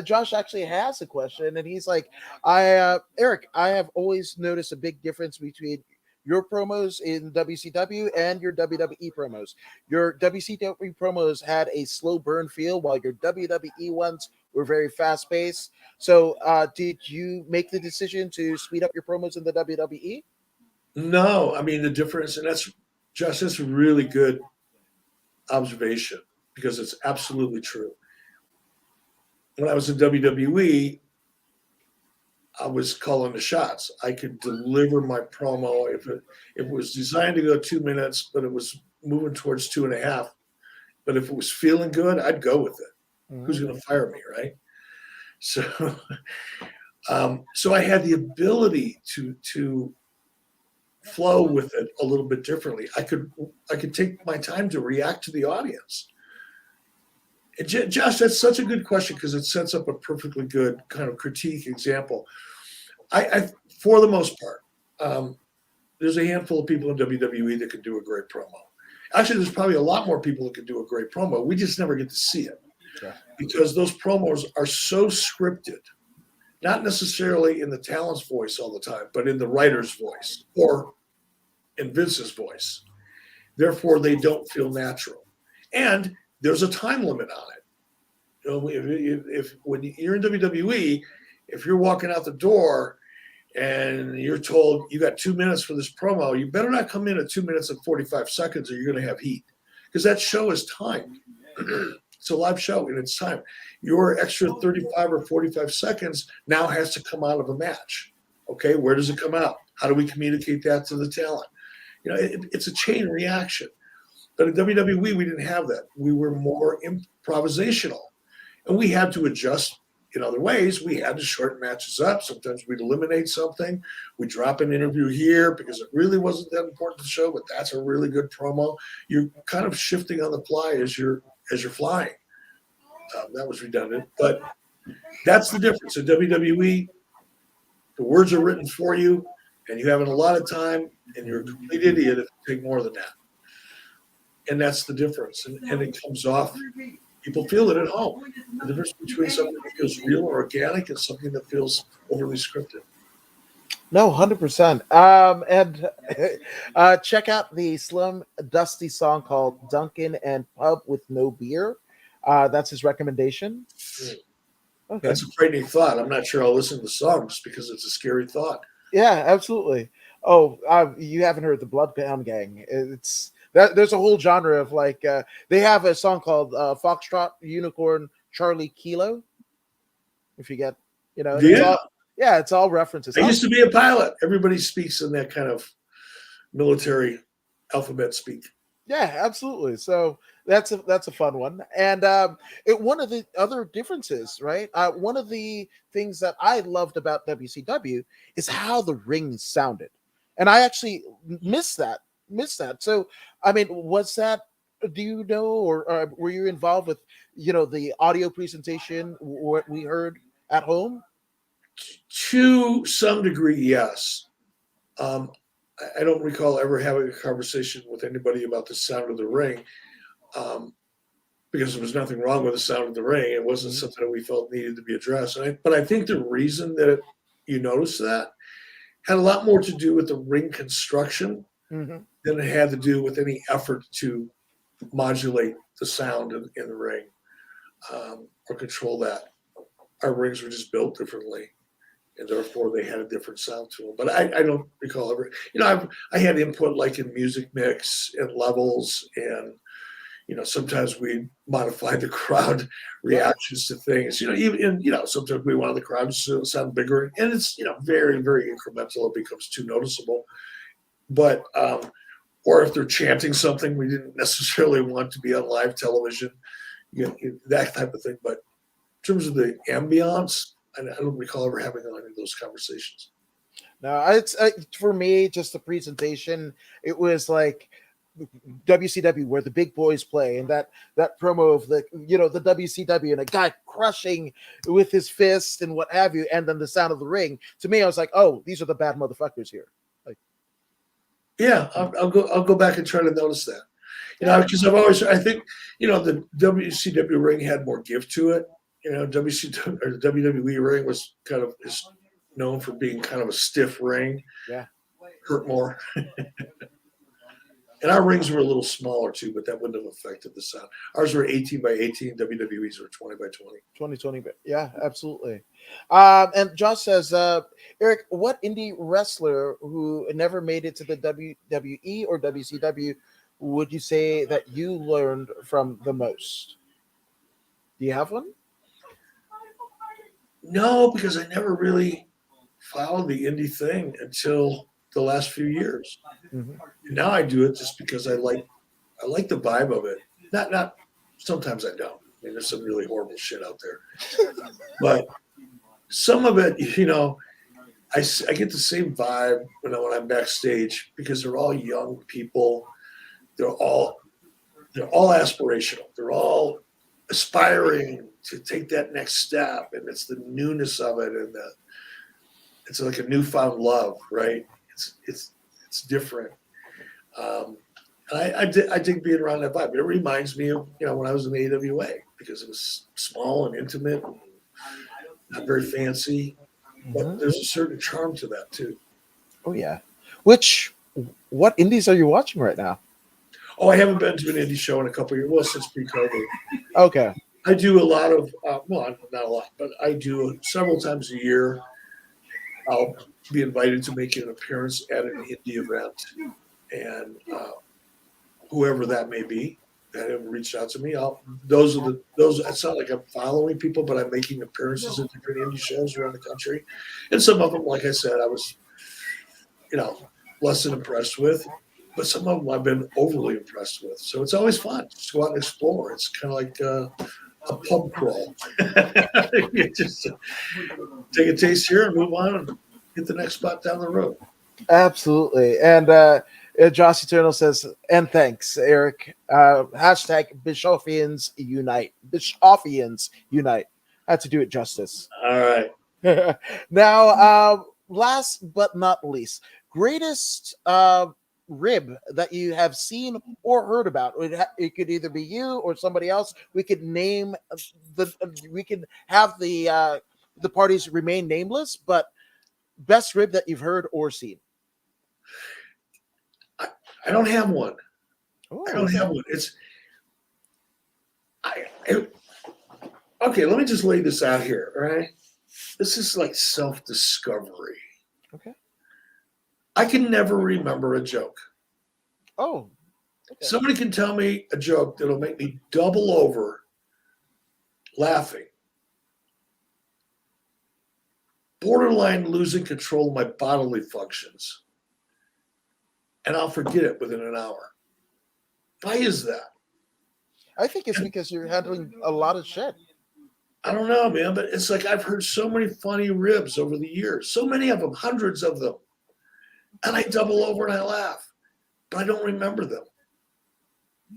Speaker 1: Josh actually has a question, and he's like, Eric, I have always noticed a big difference between your promos in WCW and your WWE promos. Your WCW promos had a slow burn feel, while your WWE ones were very fast paced. So did you make the decision to speed up your promos in the WWE?
Speaker 2: No, I mean, the difference, and that's a really good observation because it's absolutely true. When I was in WWE, I was calling the shots. I could deliver my promo if it was designed to go 2 minutes, but it was moving towards 2.5. But if it was feeling good, I'd go with it. Mm-hmm. Who's going to fire me, right? So, so I had the ability to flow with it a little bit differently. I could take my time to react to the audience. And Josh, that's such a good question because it sets up a perfectly good kind of critique example. I for the most part, there's a handful of people in WWE that can do a great promo. Actually, there's probably a lot more people that can do a great promo. We just never get to see it because those promos are so scripted, not necessarily in the talent's voice all the time, but in the writer's voice or in Vince's voice. Therefore, they don't feel natural. And there's a time limit on it. You know, if when you're in WWE, if you're walking out the door and you're told you got 2 minutes for this promo, you better not come in at 2 minutes and 45 seconds or you're going to have heat because that show is timed. It's a live show and it's time. Your extra 35 or 45 seconds now has to come out of a match. Okay, where does it come out? How do we communicate that to the talent? You know, it's a chain reaction. But in WWE, we didn't have that. We were more improvisational. And we had to adjust in other ways. We had to shorten matches up. Sometimes we'd eliminate something. We'd drop an interview here because it really wasn't that important to the show, but that's a really good promo. You're kind of shifting on the fly as you're flying. That was redundant. But that's the difference. In WWE, the words are written for you, and you have a lot of time, and you're a complete idiot if you take more than that. And that's the difference. And it comes off. People feel it at home. The difference between something that feels real or organic and something that feels overly scripted.
Speaker 1: No, 100%. And check out the Slim Dusty song called Dunkin' and Pub with No Beer. That's his recommendation. Okay.
Speaker 2: That's a frightening thought. I'm not sure I'll listen to the song just because it's a scary thought.
Speaker 1: Yeah, absolutely. Oh, you haven't heard the Bloodhound Gang. There's a whole genre of like they have a song called Foxtrot Unicorn Charlie Kilo. If you get, it's all references.
Speaker 2: I used to be a pilot. Everybody speaks in that kind of military alphabet speak.
Speaker 1: Yeah, absolutely. So that's a fun one. And one of the other differences, right? One of the things that I loved about WCW is how the ring sounded, and I actually missed that. So, I mean, was that? Do you know, or were you involved with, the audio presentation? What we heard at home?
Speaker 2: To some degree, yes. I don't recall ever having a conversation with anybody about the sound of the ring, because there was nothing wrong with the sound of the ring. It wasn't something that we felt needed to be addressed. But I think the reason that you noticed that had a lot more to do with the ring construction than it had to do with any effort to modulate the sound in the ring or control that. Our rings were just built differently, and therefore they had a different sound to them. But I don't recall ever. I had input like in music mix and levels, and sometimes we modified the crowd reactions to things. Even sometimes we wanted the crowd to sound bigger, and it's very, very incremental. It becomes too noticeable. But or if they're chanting something we didn't necessarily want to be on live television, that type of thing. But in terms of the ambiance, I don't recall ever having any of those conversations.
Speaker 1: No, it's for me, just the presentation. It was like WCW where the big boys play, and that promo of the WCW and a guy crushing with his fist and what have you, and then the sound of the ring. To me, I was like, oh, these are the bad motherfuckers here. Like,
Speaker 2: yeah, I'll go back and try to notice that. Because I think the WCW ring had more give to it. WCW or the WWE ring was kind of is known for being kind of a stiff ring.
Speaker 1: Yeah,
Speaker 2: hurt more. And our rings were a little smaller too, but that wouldn't have affected the sound. Ours were 18 by 18. WWE's were 20 by 20.
Speaker 1: 20. Yeah, absolutely. And Josh says, Eric, what indie wrestler who never made it to the WWE or WCW would you say that you learned from the most? Do you have one?
Speaker 2: No, because I never really followed the indie thing until the last few years. Now I do it just because I like the vibe of it. Not sometimes I don't. I mean, there's some really horrible shit out there, but some of it, I get the same vibe when I'm backstage because they're all young people. They're all aspirational. They're all aspiring to take that next step, and it's the newness of it, and it's like a newfound love, right? It's different. I dig being around that vibe. It reminds me of when I was in the AWA because it was small and intimate, and not very fancy, but there's a certain charm to that too.
Speaker 1: Oh yeah. What indies are you watching right now?
Speaker 2: Oh, I haven't been to an indie show in a couple of years. Well, since pre-COVID.
Speaker 1: Okay.
Speaker 2: I do a lot of well, not a lot, but I do several times a year. I'll be invited to make an appearance at an indie event, and whoever that may be that have reached out to me, those. It's not like I'm following people, but I'm making appearances at different indie shows around the country, and some of them, like I said, I was, less than impressed with, but some of them I've been overly impressed with. So it's always fun just go out and explore. It's kind of like a pub crawl. You just take a taste here and move on and hit the next spot down the road.
Speaker 1: Absolutely. And Josh Eternal says, and thanks, Eric. Hashtag Bishoffians Unite. Bishoffians Unite. I had to do it justice.
Speaker 2: All right.
Speaker 1: Now, last but not least, greatest rib that you have seen or heard about. It could either be you or somebody else. We could name we can have the parties remain nameless, but best rib that you've heard or seen.
Speaker 2: I don't have one.
Speaker 1: Ooh.
Speaker 2: I don't have one. Okay, let me just lay this out here, all right? This is like self-discovery.
Speaker 1: Okay.
Speaker 2: I can never remember a joke.
Speaker 1: Oh. Okay.
Speaker 2: Somebody can tell me a joke that'll make me double over laughing. Borderline losing control of my bodily functions. And I'll forget it within an hour. Why is that?
Speaker 1: I think it's because you're handling a lot of shit.
Speaker 2: I don't know, man, but it's like I've heard so many funny ribs over the years, so many of them, hundreds of them. And I double over and I laugh, but I don't remember them.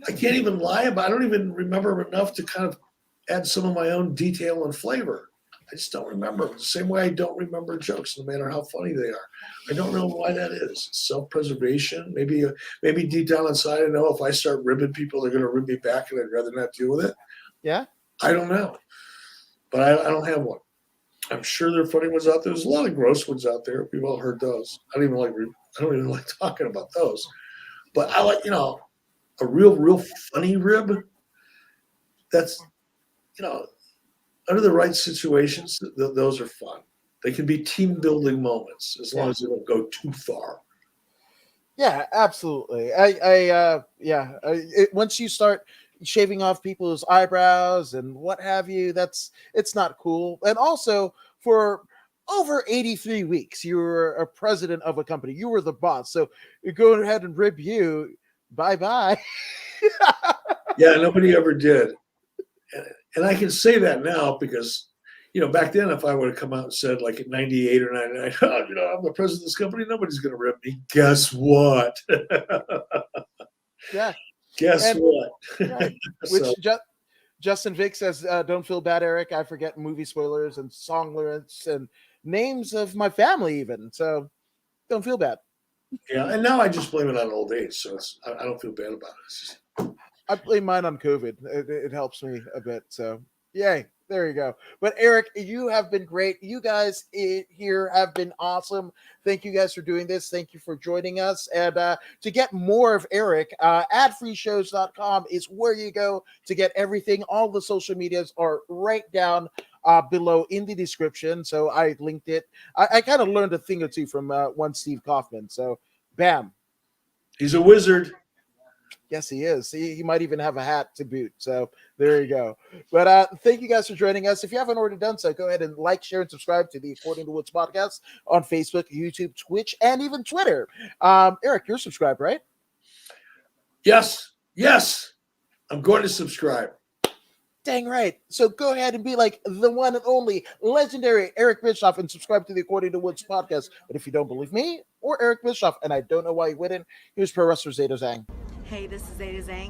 Speaker 2: I can't even lie about it. I don't even remember enough to kind of add some of my own detail and flavor. I just don't remember. The same way I don't remember jokes, no matter how funny they are. I don't know why that is. Self-preservation. Maybe deep down inside, I know if I start ribbing people, they're going to rib me back, and I'd rather not deal with it.
Speaker 1: Yeah.
Speaker 2: I don't know, but I don't have one. I'm sure there are funny ones out there. There's a lot of gross ones out there. We've all heard those. I don't even like talking about those. But I like, a real funny rib. That's, under the right situations, those are fun. They can be team building moments as long as they don't go too far.
Speaker 1: Yeah, absolutely. Once you start shaving off people's eyebrows and what have you, it's not cool. And also, for over 83 weeks, you were a president of a company. You were the boss. So you go ahead and rib you. Bye-bye.
Speaker 2: Yeah, nobody ever did. And I can say that now because, back then, if I would have come out and said, like, at 98 or 99, I'm the president of this company, nobody's going to rip me. Guess what?
Speaker 1: Yeah.
Speaker 2: Guess what?
Speaker 1: Right. Which Justin Vick says, don't feel bad, Eric. I forget movie spoilers and song lyrics and names of my family even. So don't feel bad.
Speaker 2: Yeah, and now I just blame it on old age. So I don't feel bad about it.
Speaker 1: I blame mine on COVID. It helps me a bit. So yay. There you go. But Eric, you have been great. You guys here have been awesome. Thank you guys for doing this. Thank you for joining us. And to get more of Eric, adfreeshows.com is where you go to get everything. All the social medias are right down below in the description. So I linked it. I kind of learned a thing or two from one Steve Kaufman. So bam.
Speaker 2: He's a wizard.
Speaker 1: Yes, he is. He might even have a hat to boot. So there you go. But thank you guys for joining us. If you haven't already done so, go ahead and like, share, and subscribe to the According to Woods podcast on Facebook, YouTube, Twitch, and even Twitter. Eric, you're subscribed, right?
Speaker 2: Yes. I'm going to subscribe.
Speaker 1: Dang right. So go ahead and be like the one and only legendary Eric Bischoff and subscribe to the According to Woods podcast. But if you don't believe me or Eric Bischoff, and I don't know why you wouldn't, here's Pro Wrestler Zeta Zhang.
Speaker 4: Hey, this is Zeta Zhang.